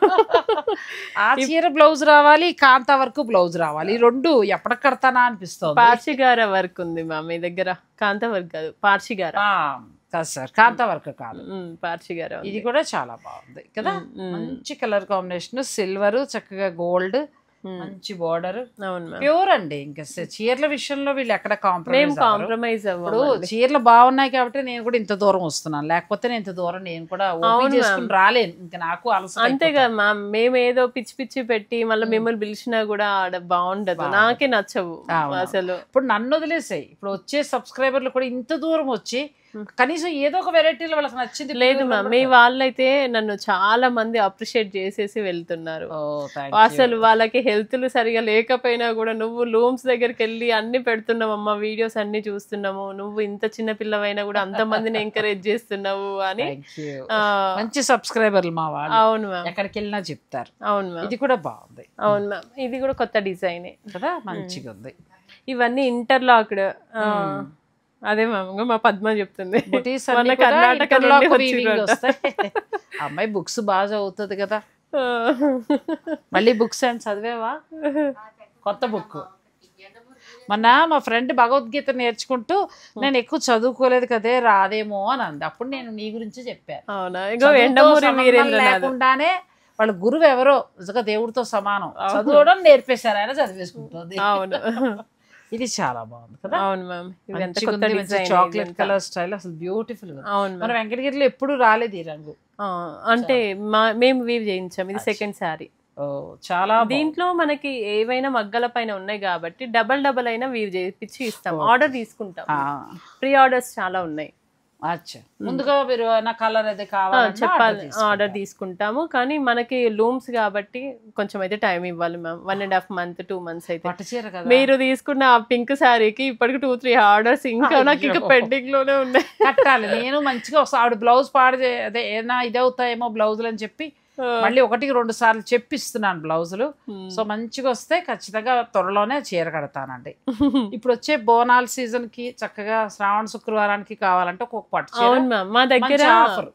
S1: ఆ చీర బ్లౌజ్ రావాలి, కాంతా వర్క్ బ్లౌజ్ రావాలి, ఈ 2 ఎప్పటికి కడతానా అనిపిస్తుంది.
S2: పార్షిగార వర్క్ ఉంది మా మీ దగ్గర, కాంతా వర్క్ కాదు, పార్షిగార
S1: కాదు సార్, కాంతా వర్క్ కాదు,
S2: పార్షిగార.
S1: ఇది కూడా చాలా బాగుంది కదా, మంచి కలర్ కాంబినేషన్, సిల్వర్, చక్కగా గోల్డ్, మంచి బార్డర్. ప్యూర్ అండి. ఇంకా చీరల విషయంలో వీళ్ళు ఎక్కడ కాంప్రమైజ్
S2: అవ్వరు.
S1: చీరలు బాగున్నాయి కాబట్టి నేను కూడా ఇంత దూరం వస్తున్నాను, లేకపోతే నేను ఇంత దూరం నేను కూడా చేసుకుని రాలేను. ఇంకా నాకు అలసట.
S2: అంతేగా మ్యామ్, మేము ఏదో పిచ్చి పిచ్చి పెట్టి మళ్ళీ మిమ్మల్ని పిలిచినా కూడా బాగుండదు, నాకే నచ్చవు అసలు.
S1: ఇప్పుడు నన్ను వదిలేసాయి, ఇప్పుడు వచ్చే సబ్స్క్రైబర్లు కూడా ఇంత దూరం వచ్చి కనీసం ఏదో ఒక వెరైటీలో వాళ్ళకి నచ్చింది
S2: లేదు మ్యామ్. మీ వాళ్ళైతే నన్ను చాలా మంది అప్రిషియేట్ చేసేసి వెళ్తున్నారు. అసలు వాళ్ళకి హెల్త్లు సరిగా లేకపోయినా కూడా నువ్వు లూమ్స్ దగ్గరికి వెళ్ళి అన్ని పెడుతున్నావమ్మా, వీడియోస్ అన్ని చూస్తున్నాము, నువ్వు ఇంత చిన్న పిల్లవైనా కూడా అంత మందిని ఎంకరేజ్ చేస్తున్నావు అని
S1: మంచి సబ్స్క్రైబర్లు మా వాళ్ళు.
S2: అవును మ్యామ్,
S1: ఎక్కడికి వెళ్ళినా చెప్తారు.
S2: అవును మ్యామ్,
S1: ఇది కూడా బాగుంది.
S2: అవును మ్యామ్, ఇది కూడా కొత్త డిజైన్
S1: కదా, మంచిగా ఉంది.
S2: ఇవన్నీ ఇంటర్లాక్డ్. అదే మ్యామ్, మా పద్మ చెప్తుంది,
S1: అమ్మాయి బుక్స్ బాగా చదువుతుంది కదా. మళ్ళీ బుక్స్ అని చదివేవా? కొత్త బుక్ మొన్న మా ఫ్రెండ్ భగవద్గీత నేర్చుకుంటూ నేను ఎక్కువ చదువుకోలేదు కదే, రాదేమో అని అంది. అప్పుడు నేను నీ గురించి చెప్పాను. లేకుండానే వాళ్ళ గురువు ఎవరో నిజంగా దేవుడితో సమానం, చదవడం నేర్పేశారు, ఆయన చదివేసుకుంటుంది. ఇది చాలా బాగుంది కదా.
S2: అవును మ్యామ్,
S1: చాక్లెట్ కలర్ స్టైల్ అసలు బ్యూటిఫుల్. మన వెంకటగిరిలో ఎప్పుడు రాలేదు ఈ రంగు.
S2: అంటే మేము వీవ్ చేయించాం, ఇది సెకండ్ శారీ.
S1: చాలా
S2: దీంట్లో మనకి ఏవైనా మగ్గల పైన ఉన్నాయి కాబట్టి డబల్ అయినా వీవ్ చేయించి ఇస్తాం. ఆర్డర్ తీసుకుంటాం, ప్రీ ఆర్డర్స్ చాలా ఉన్నాయి.
S1: అచ్చా, ముందుగా మీరు నా కలర్ అయితే కావాలి
S2: చెప్పాలి, ఆర్డర్ తీసుకుంటాము. కానీ మనకి లూమ్స్ కాబట్టి కొంచెం అయితే టైం ఇవ్వాలి మ్యామ్. 1.5 month 2 months అయితే.
S1: పట్టు చీర కదా
S2: మీరు తీసుకున్న ఆ పింక్ శారీకి ఇప్పటికి 2-3 ఆర్డర్స్ ఇంకా నాకు ఇంకా పెండింగ్ లోనే ఉన్నాయి.
S1: కట్టాలి. నేను మంచిగా ఆవిడ బ్లౌజ్ పాడు అదే ఏదైనా ఇది అవుతాయేమో బ్లౌజులు అని చెప్పి మళ్ళీ 1-2 సార్లు చెప్పిస్తున్నాను బ్లౌజులు. సో మంచిగా వస్తే ఖచ్చితంగా త్వరలోనే చీర కడతానండి. ఇప్పుడు వచ్చే బోనాల సీజన్ కి చక్కగా శ్రావణ శుక్రవారానికి కావాలంటే ఒక్కొక్క పట్టు చీర.
S2: అవును మ్యామ్, మా దగ్గర
S1: ఆఫర్.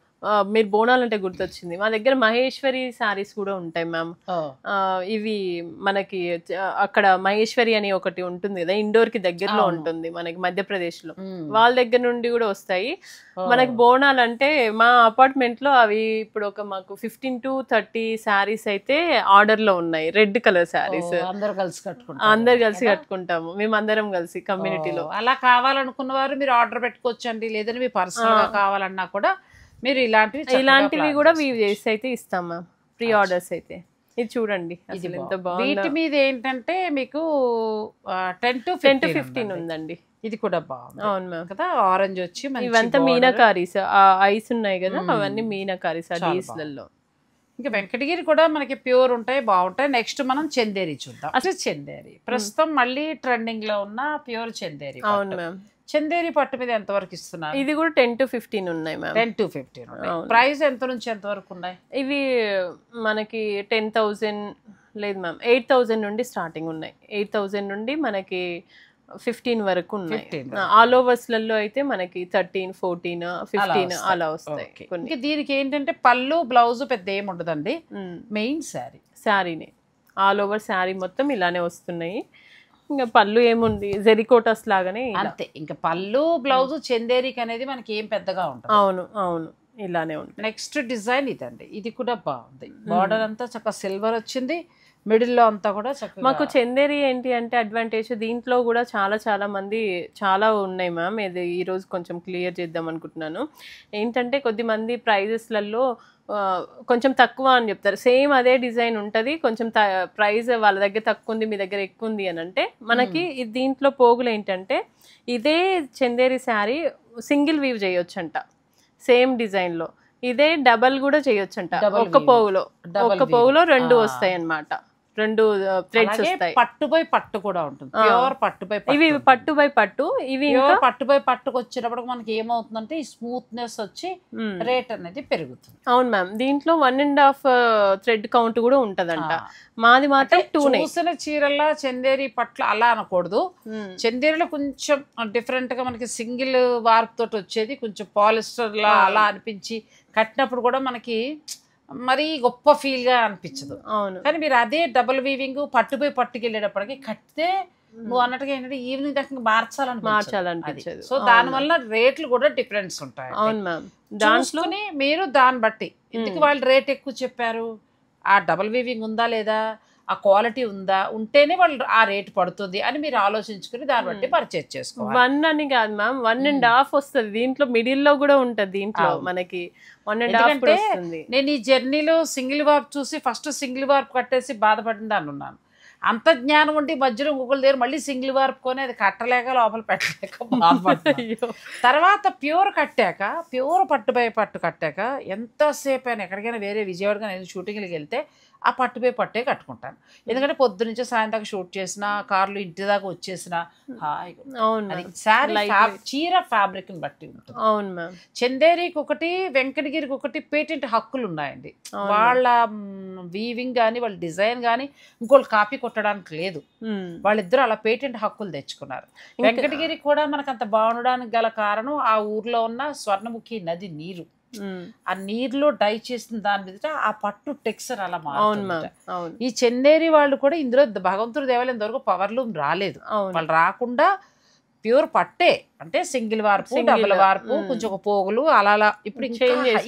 S2: మీరు బోనాలంటే గుర్తొచ్చింది, మా దగ్గర మహేశ్వరి శారీస్ కూడా ఉంటాయి మ్యామ్. ఇవి మనకి అక్కడ మహేశ్వరి అని ఒకటి ఉంటుంది కదా, ఇండోర్ కి దగ్గరలో ఉంటుంది మనకి మధ్యప్రదేశ్ లో. వాళ్ళ దగ్గర నుండి కూడా వస్తాయి మనకి బోనాలు. అంటే మా అపార్ట్మెంట్ లో అవి ఇప్పుడు ఒక మాకు 15 to 30 శారీస్ అయితే ఆర్డర్ లో ఉన్నాయి. రెడ్ కలర్ శారీస్ అందరు కలిసి కట్టుకుంటాము మేము, అందరం కలిసి కమ్యూనిటీలో.
S1: అలా కావాలనుకున్న వారు మీరు ఆర్డర్ పెట్టుకోవచ్చు అండి. లేదని మీ పర్సనల్ గా కావాలన్నా కూడా మీరు ఇలాంటివి
S2: కూడా వీవ్ చేసి అయితే ఇస్తాం మ్యామ్, ప్రీ ఆర్డర్స్ అయితే. ఇది చూడండి అసలు ఎంత బాగుంది.
S1: వీటి మీద ఏంటంటే మీకు 10 to 15
S2: ఉందండి.
S1: ఇది కూడా బాగుంది.
S2: అవును మ్యామ్
S1: కదా, ఆరెంజ్ వచ్చి
S2: ఇవంతా మీనాకారీస్, ఆ ఐస్ ఉన్నాయి కదా అవన్నీ మీనాకారీస్ ఆ డీస్లలో.
S1: ఇంకా వెంకటగిరి కూడా మనకి ప్యూర్ ఉంటాయి, బాగుంటాయి. నెక్స్ట్ మనం చందేరి చూద్దాం. అసలు చందేరి ప్రస్తుతం మళ్ళీ ట్రెండింగ్ లో ఉన్న ప్యూర్ చందేరి.
S2: అవును మ్యామ్,
S1: చందేరి పట్టు మీద ఎంత వరకు ఇస్తున్నారు?
S2: ఇది కూడా 10 to 15 ఉన్నాయి మ్యామ్.
S1: 10 to 15 ప్రైస్ ఎంత నుంచి ఎంత వరకు ఉన్నాయి?
S2: ఇవి మనకి 10,000 లేదు మ్యామ్, 8,000 నుండి స్టార్టింగ్ ఉన్నాయి. 8,000 నుండి మనకి 15 వరకు ఉన్నాయి. ఆల్ ఓవర్స్ లలో అయితే మనకి 13, 14, 15 అలా వస్తాయి.
S1: ఇంకా దీనికి ఏంటంటే పళ్ళు బ్లౌజ్ పెద్ద ఏమి ఉండదండి, మెయిన్
S2: శారీనే ఆల్ ఓవర్ శారీ మొత్తం ఇలానే వస్తున్నాయి. ఇంకా పళ్ళు ఏముంది జెరికోటస్ లాగానే
S1: అంతే. ఇంకా పళ్ళు బ్లౌజ్ చందేరికి అనేది మనకి ఏం పెద్దగా ఉంటుంది.
S2: అవును అవును, ఇలానే ఉంటుంది.
S1: నెక్స్ట్ డిజైన్ ఇదండి, ఇది కూడా బాగుంది. బార్డర్ అంతా చక్కగా సిల్వర్ వచ్చింది, మిడిల్ లో అంతా కూడా చక్కగా. మాకు
S2: చందేరి ఏంటి అంటే అడ్వాంటేజ్, దీంట్లో కూడా చాలా మంది చాలా ఉన్నాయి మ్యామ్. ఇది ఈ రోజు కొంచెం క్లియర్ చేద్దాం అనుకుంటున్నాను. ఏంటంటే కొద్దిమంది ప్రైజెస్లలో కొంచెం తక్కువ అని చెప్తారు. సేమ్ అదే డిజైన్ ఉంటుంది, కొంచెం ప్రైస్ వాళ్ళ దగ్గర తక్కువ ఉంది మీ దగ్గర ఎక్కువ ఉంది అని అంటే. మనకి దీంట్లో పోగులు ఏంటంటే ఇదే చందేరి శారీ సింగిల్ వీవ్ చేయొచ్చంట సేమ్ డిజైన్ లో. ఇదే డబల్ కూడా చేయొచ్చంట. ఒక్క పోగులో 2 వస్తాయి అన్నమాట. 2 థ్రెడ్స్ వస్తాయి.
S1: పట్టు బై పట్టు కూడా ఉంటుంది, ప్యూర్ పట్టు బై పట్టు.
S2: ఇవి పట్టు బై పట్టు, ఇవి
S1: పట్టు బై పట్టుకు వచ్చినప్పుడు మనకి ఏమవుతుందంటే ఈ స్మూత్నెస్ వచ్చి రేట్ అనేది పెరుగుతుంది.
S2: అవును మ్యామ్, దీంట్లో 1.5 థ్రెడ్ కౌంట్ కూడా ఉంటదంట. మాది మాత్రం 2.
S1: చూసిన చీరల్లా చందేరి పట్ల అలా అనకూడదు. చందేరిలో కొంచెం డిఫరెంట్ గా మనకి సింగిల్ వార్ప్ తోటి వచ్చేది, కొంచెం పాలిస్టర్ లా అలా అనిపించి కట్టినప్పుడు కూడా మనకి మరీ గొప్ప ఫీల్ గా అనిపించదు. కానీ మీరు అదే డబుల్ వీవింగ్ పట్టుపోయి పట్టుకెళ్ళేటప్పటికి కట్టితే నువ్వు అన్నట్టుగా ఏంటంటే ఈవినింగ్ దాకా మార్చాలనిపించదు. సో దాని వల్ల రేట్లు కూడా డిఫరెన్స్ ఉంటాయి. దాంట్లోనే మీరు దాన్ని బట్టి ఎందుకు వాళ్ళు రేట్ ఎక్కువ చెప్పారు, ఆ డబుల్ వీవింగ్ ఉందా లేదా, ఆ క్వాలిటీ ఉందా, ఉంటేనే వాళ్ళు ఆ రేట్ పడుతుంది అని మీరు ఆలోచించుకుని దాన్ని బట్టి పర్చేజ్ చేసుకోవాలి.
S2: 1 అని కాదు మ్యామ్, 1.5 వస్తుంది. దీంట్లో మిడిల్ లో కూడా ఉంటది. దీంట్లో మనకి 1.5 వస్తుంది.
S1: నేను ఈ జర్నీలో సింగిల్ వార్ప్ చూసి ఫస్ట్ సింగిల్ వార్ప్ కట్టేసి బాధపడిన దాన్ని ఉన్నాను. అంత జ్ఞానం ఉంటే మధ్యలో ఇంకొకరి దగ్గర మళ్ళీ సింగిల్ వార్ప్ కొని అది కట్టలేక లోపల పెట్టలేక బాధపడ్డాను. తర్వాత ప్యూర్ కట్టాక, ప్యూర్ పట్టుబై పట్టు కట్టాక ఎంతసేపు అయినా ఎక్కడికైనా వేరే విజయవాడగా నేను షూటింగ్కి వెళ్తే ఆ పట్టుపై పట్టే కట్టుకుంటాను. ఎందుకంటే పొద్దు నుంచి సాయంత్రం షూట్ చేసిన, కార్లు ఇంటి దాకా వచ్చేసిన చీర ఫ్యాబ్రిక్ ని బట్టి ఉంటుంది.
S2: అవును మ్యామ్,
S1: చందేరికి ఒకటి, వెంకటగిరికి ఒకటి పేటెంట్ హక్కులు ఉన్నాయండి. వాళ్ళ వీవింగ్ కానీ వాళ్ళ డిజైన్ కానీ ఇంకోళ్ళు కాపీ కొట్టడానికి లేదు. వాళ్ళిద్దరూ అలా పేటెంట్ హక్కులు తెచ్చుకున్నారు. వెంకటగిరికి కూడా మనకు అంత బాగుండడానికి గల కారణం ఆ ఊర్లో ఉన్న స్వర్ణముఖి నది నీరు. ఆ నీరులో డై చేసిన దాని మీద ఆ పట్టు టెక్స్చర్ అలా మారుతుంది. ఈ చందేరి వాళ్ళు కూడా ఇందులో భగవంతుడి దేవాలయం వరకు పవర్ లూమ్ రాలేదు. వాళ్ళు రాకుండా ప్యూర్ పట్టే, అంటే సింగిల్ వార్పు, డబుల్ వార్పు, కొంచెం ఒక పోగులు అలా ఇప్పుడు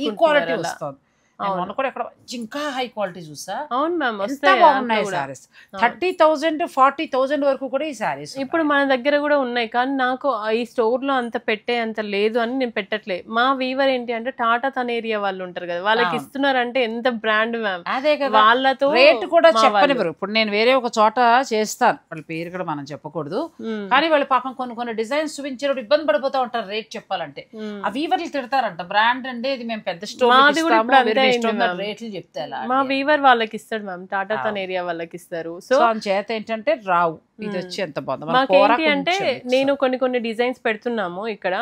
S1: ఈక్వాలిటీ వస్తుంది. మొన్న కూడా ఇక్కడ ఇంకా హై క్వాలిటీ చూసా.
S2: అవును మ్యామ్,
S1: ఎంత
S2: వస్తాయి
S1: బాగున్నాయి సారీస్. 30,000 40,000 వరకు కూడా ఈ సారీస్
S2: ఇప్పుడు మన దగ్గర కూడా ఉన్నాయి. కానీ నాకు ఈ స్టోర్ లో అంత పెట్టే అంత లేదు అని నేను పెట్టట్లే. మా వీవర్ ఏంటి అంటే టాటా తనేరియా వాళ్ళు ఉంటారు కదా, వాళ్ళకి ఇస్తున్నారంటే ఎంత బ్రాండ్ మ్యామ్.
S1: అదే కదా,
S2: వాళ్ళతో
S1: రేట్ కూడా చెప్పనివ్వరు. ఇప్పుడు నేను వేరే ఒక చోట చేస్తాను, వాళ్ళ పేరు కూడా మనం చెప్పకూడదు, కానీ వాళ్ళు పాపం కొన్ని డిజైన్స్ చూపించేటప్పుడు ఇబ్బంది పడిపోతా ఉంటారు రేట్ చెప్పాలంటే. ఆ వీవర్లు తిడతారంట, బ్రాండ్ అంటే ఇది మేము పెద్ద స్టోర్ రేట్లు చెప్తే.
S2: మా వీవర్ వాళ్ళకి ఇస్తాడు మ్యామ్, టాటా తనేరియా వాళ్ళకి ఇస్తారు. సో
S1: చేత ఏంటంటే రావు. ఇది వచ్చి ఎంత బాగుంది.
S2: మాకేంటి అంటే నేను కొన్ని డిజైన్స్ పెడుతున్నాము ఇక్కడ,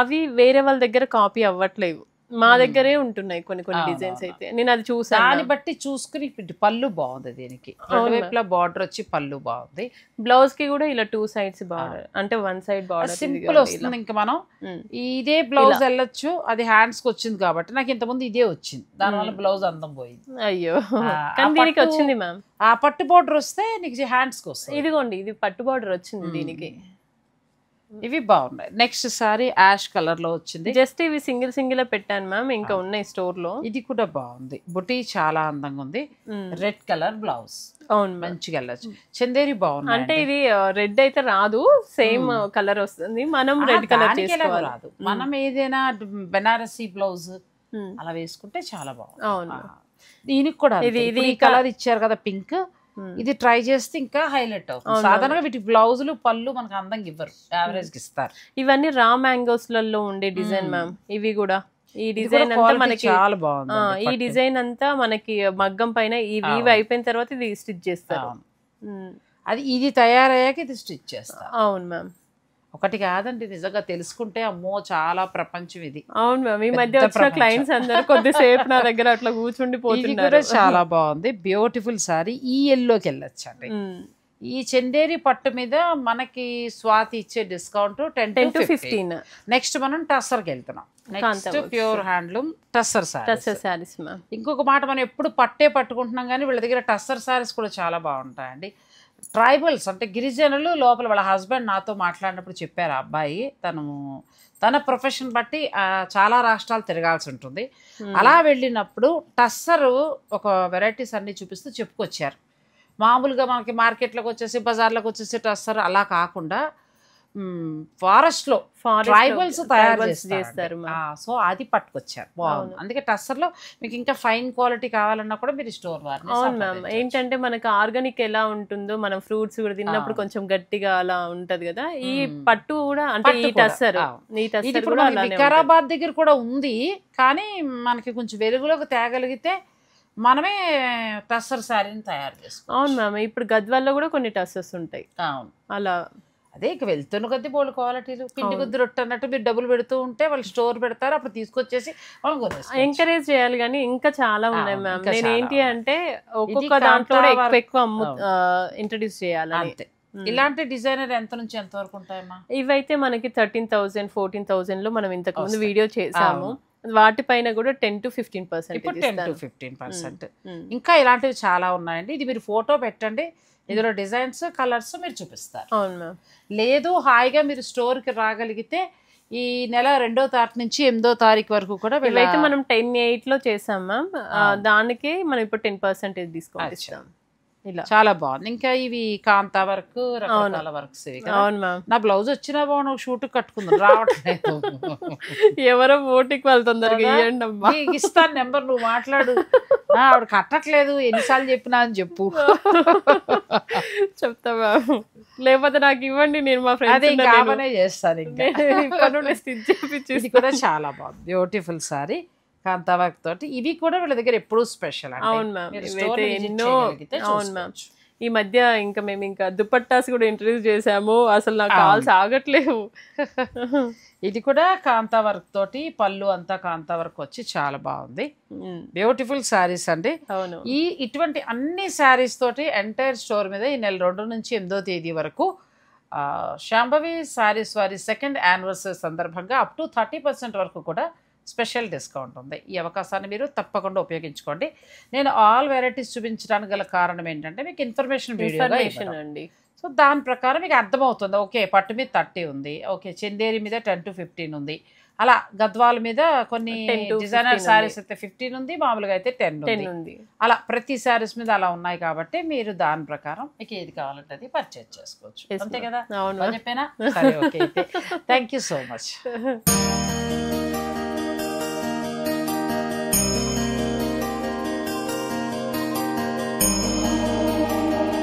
S2: అవి వేరే వాళ్ళ దగ్గర కాపీ అవ్వట్లేవు, మా దగ్గరే ఉంటున్నాయి కొన్ని డిజైన్స్ అయితే. నేను అది చూసాను,
S1: దాన్ని బట్టి చూసుకుని. పళ్ళు బాగుంది దీనికి, రెండు వైపులా బార్డర్ వచ్చి పళ్ళు బాగుంది.
S2: బ్లౌజ్ కి కూడా ఇలా 2 sides బార్డర్, అంటే 1 side బార్డర్
S1: సింపుల్ వస్తుంది. ఇంకా మనం ఇదే బ్లౌజ్ వెళ్ళొచ్చు, అది హ్యాండ్స్ కి వచ్చింది కాబట్టి. నాకు ఇంతకుముందు ఇదే వచ్చింది, దానివల్ల బ్లౌజ్ అందం పోయింది.
S2: అయ్యో, కానీ దీనికి వచ్చింది మ్యామ్.
S1: ఆ పట్టు బార్డర్ వస్తే నీకు హ్యాండ్స్ కి వస్తుంది.
S2: ఇదిగోండి, ఇది పట్టు బార్డర్ వచ్చింది దీనికి.
S1: ఇవి బాగున్నాయి. నెక్స్ట్ సారీ యాష్ కలర్ లో వచ్చింది.
S2: జస్ట్ ఇవి సింగిల్ పెట్టాను మ్యామ్, ఇంకా ఉన్నాయి స్టోర్ లో.
S1: ఇది కూడా బాగుంది, బుటీ చాలా అందంగా ఉంది. Red colour blouse.
S2: అవును,
S1: మంచిగా వెళ్ళచ్చు. చందేరి బాగుంది.
S2: అంటే ఇది రెడ్ అయితే రాదు, సేమ్ కలర్ వస్తుంది. మనం రెడ్ కలర్ చేసుకోవాలి.
S1: రాదు, మనం ఏదైనా బెనారసీ బ్లౌజ్ అలా వేసుకుంటే చాలా బాగుంది.
S2: అవును,
S1: దీనికి కూడా ఇది కలర్ ఇచ్చారు కదా పింక్, ఇది ట్రై చేస్తే ఇంకా హైలైట్ అవుతుంది. సాధారణంగా వీటి బ్లౌజులు పళ్ళు మనకు అందంగా ఇవ్వరు, యావరేజ్ కి ఇస్తారు.
S2: ఇవన్నీ రా మ్యాంగోస్ లలో ఉండే డిజైన్ మ్యామ్. ఇవి కూడా ఈ డిజైన్ అంతా మనకి
S1: చాలా బాగుంది.
S2: ఈ డిజైన్ అంతా మనకి మగ్గం పైన ఈ వీవ్ అయిపోయిన తర్వాత ఇది స్టిచ్ చేస్తారు.
S1: అది ఇది తయారయ్యాక ఇది స్టిచ్ చేస్తారు.
S2: అవును మ్యామ్.
S1: ఒకటి కాదండి, నిజంగా తెలుసుకుంటే అమ్మో చాలా ప్రపంచం ఇది.
S2: అవును మ్యామ్, ఈ మధ్య వచ్చిన క్లయింట్స్ అందరూ కొద్దిసేపు నా దగ్గర అట్లా కూర్చుండిపోతున్నారు.
S1: చాలా బాగుంది, బ్యూటిఫుల్ సారీ. ఈ ఎల్లోకి వెళ్ళొచ్చు అండి. ఈ చందేరి పట్టు మీద మనకి స్వాతి ఇచ్చే డిస్కౌంట్ 10 to 15. నెక్స్ట్ మనం టస్సర్కి వెళ్తున్నాం. Next pure handloom tussar
S2: saris.
S1: ఇంకొక మాట, మనం ఎప్పుడు పట్టే పట్టుకుంటున్నాం కానీ వీళ్ళ దగ్గర టస్సర్ సారీస్ కూడా చాలా బాగుంటాయండి. ట్రైబల్స్ అంటే గిరిజనులు లోపల, వాళ్ళ హస్బెండ్ నాతో మాట్లాడినప్పుడు చెప్పారు, ఆ అబ్బాయి తన ప్రొఫెషన్ బట్టి చాలా రాష్ట్రాలు తిరగాల్సి ఉంటుంది. అలా వెళ్ళినప్పుడు టస్సర్ ఒక వెరైటీస్ అన్ని చూపిస్తూ చెప్పుకొచ్చారు. మామూలుగా మనకి మార్కెట్లోకి వచ్చేసి బజార్లోకి వచ్చేసి టస్సర్ అలా కాకుండా ఫారెస్ట్ ట్రైబల్స్ తయారు చేస్తారు. సో అది పట్టుకొచ్చారు, బాగుంది. అందుకే టస్సర్ లో మీకు ఇంకా ఫైన్ క్వాలిటీ కావాలన్నా కూడా మీరు స్టోర్ వారిని.
S2: అవును మ్యామ్, ఏంటంటే మనకి ఆర్గానిక్ ఎలా ఉంటుందో, మనం ఫ్రూట్స్ కూడా తిన్నప్పుడు కొంచెం గట్టిగా అలా ఉంటది కదా, ఈ పట్టు కూడా. అంటే ఈ టస్సర్
S1: వికారాబాద్ దగ్గర కూడా ఉంది, కానీ మనకి కొంచెం వెలుగులోకి తేగలిగితే మనమే టస్సర్ శారీని తయారు చేసుకోవాలి.
S2: అవును మ్యామ్, ఇప్పుడు గద్వాల్లో కూడా కొన్ని టస్సర్స్ ఉంటాయి.
S1: అవును,
S2: అలా
S1: అదే ఇక వెళ్తున్న కొద్ది బోల్డ్ క్వాలిటీలు. పిండి కొద్ది రొట్టె అన్నట్టు మీరు డబ్బులు పెడుతూ ఉంటే వాళ్ళు స్టోర్ పెడతారు, అప్పుడు తీసుకొచ్చేసి
S2: ఎంకరేజ్ చేయాలి. కానీ ఇంకా చాలా ఉన్నాయి మ్యామ్. నేను ఏంటి అంటే ఒక్కొక్క దాంట్లో కూడా ఎక్కువ ఇంట్రడ్యూస్ చేయాలి అంతే.
S1: ఇలాంటి డిజైనర్ ఎంత నుంచి ఎంత వరకు ఉంటాయమ్మా?
S2: ఇవైతే మనకి 13,000 14,000 లో మనం ఇంతకు ముందు వీడియో చేసాము. వాటిపైన కూడా 10 to 15%.
S1: ఇప్పుడు 10 to 15%. ఇంకా ఇలాంటివి చాలా ఉన్నాయండి. ఇది మీరు ఫోటో పెట్టండి, ఇందులో డిజైన్స్ కలర్స్ మీరు చూపిస్తారు.
S2: అవును మ్యామ్.
S1: లేదు హాయిగా మీరు స్టోర్కి రాగలిగితే ఈ నెల 2వ తారీఖు నుంచి 8వ తారీఖు వరకు కూడా
S2: వీళ్ళైతే మనం 10/8 లో చేసాం మ్యామ్. దానికి మనం ఇప్పుడు 10% డిస్కౌంట్ ఇస్తాం. ఇలా
S1: చాలా బాగుంది. ఇంకా ఇవి కాంతా వర్క్, రకరకాల వర్క్స్.
S2: అవును మ్యామ్,
S1: నా బ్లౌజ్ వచ్చినా బాగుంది, షూట్ కట్టుకుందాం, రావట్లేదు.
S2: ఎవరో ఓటికి వెళ్తుందరు,
S1: ఇస్తాను నెంబర్, నువ్వు మాట్లాడు. ఆవిడ కట్టట్లేదు, ఎన్నిసార్లు చెప్పినా అని చెప్పు.
S2: చెప్తా మ్యామ్, లేకపోతే నాకు ఇవ్వండి, నేను మా ఫ్రెండ్స్
S1: కామనే చేస్తాను. ఇది కూడా చాలా బాగుంది, బ్యూటిఫుల్ సారీ కాంతా వర్క్ తోటి. ఇవి కూడా వీళ్ళ దగ్గర ఎప్పుడూ స్పెషల్.
S2: అవును మ్యామ్, ఇవైతే ఎన్నో. అవును మ్యామ్, ఈ మధ్య ఇంకా మేము ఇంకా దుపట్టాస్ కూడా ఇంట్రడ్యూస్ చేసాము, అసలు నాకు కాల్స్ ఆగట్లేవు.
S1: ఇది కూడా కాంతా వర్క్ తోటి, పళ్ళు అంతా కాంతా వర్క్ వచ్చి చాలా బాగుంది, బ్యూటిఫుల్ శారీస్ అండి.
S2: అవును,
S1: ఇటువంటి అన్ని శారీస్ తోటి ఎంటైర్ స్టోర్ మీద ఈ నెల 2 నుంచి 8వ తేదీ వరకు శాంభవి శారీస్ వారి 2nd యానివర్సరీ సందర్భంగా అప్ టు 30% వరకు కూడా స్పెషల్ డిస్కౌంట్ ఉంది. ఈ అవకాశాన్ని మీరు తప్పకుండా ఉపయోగించుకోండి. నేను ఆల్ వెరైటీస్ చూపించడానికి గల కారణం ఏంటంటే మీకు ఇన్ఫర్మేషన్
S2: అండి.
S1: సో దాని ప్రకారం మీకు అర్థమవుతుంది. ఓకే, పట్టు మీద 30 ఉంది, ఓకే చందేరి మీద 10 to 15 ఉంది, అలా గద్వాల మీద కొన్ని
S2: 10 to 15
S1: డిజైనర్
S2: ఉంది.
S1: శారీస్ అయితే 15 ఉంది, మామూలుగా అయితే 10
S2: 10
S1: ఉంది.
S2: ఉంది.
S1: అలా ప్రతి శారీస్ మీద అలా ఉన్నాయి కాబట్టి మీరు దాని ప్రకారం మీకు ఏది కావాలంటే అది పర్చేజ్ చేసుకోవచ్చు.
S2: Yes,
S1: అంతే
S2: ma'am.
S1: కదా?
S2: అవును.
S1: బాగా చెప్పేనా? సరే, ఓకే. అయితే థ్యాంక్ యూ సో మచ్.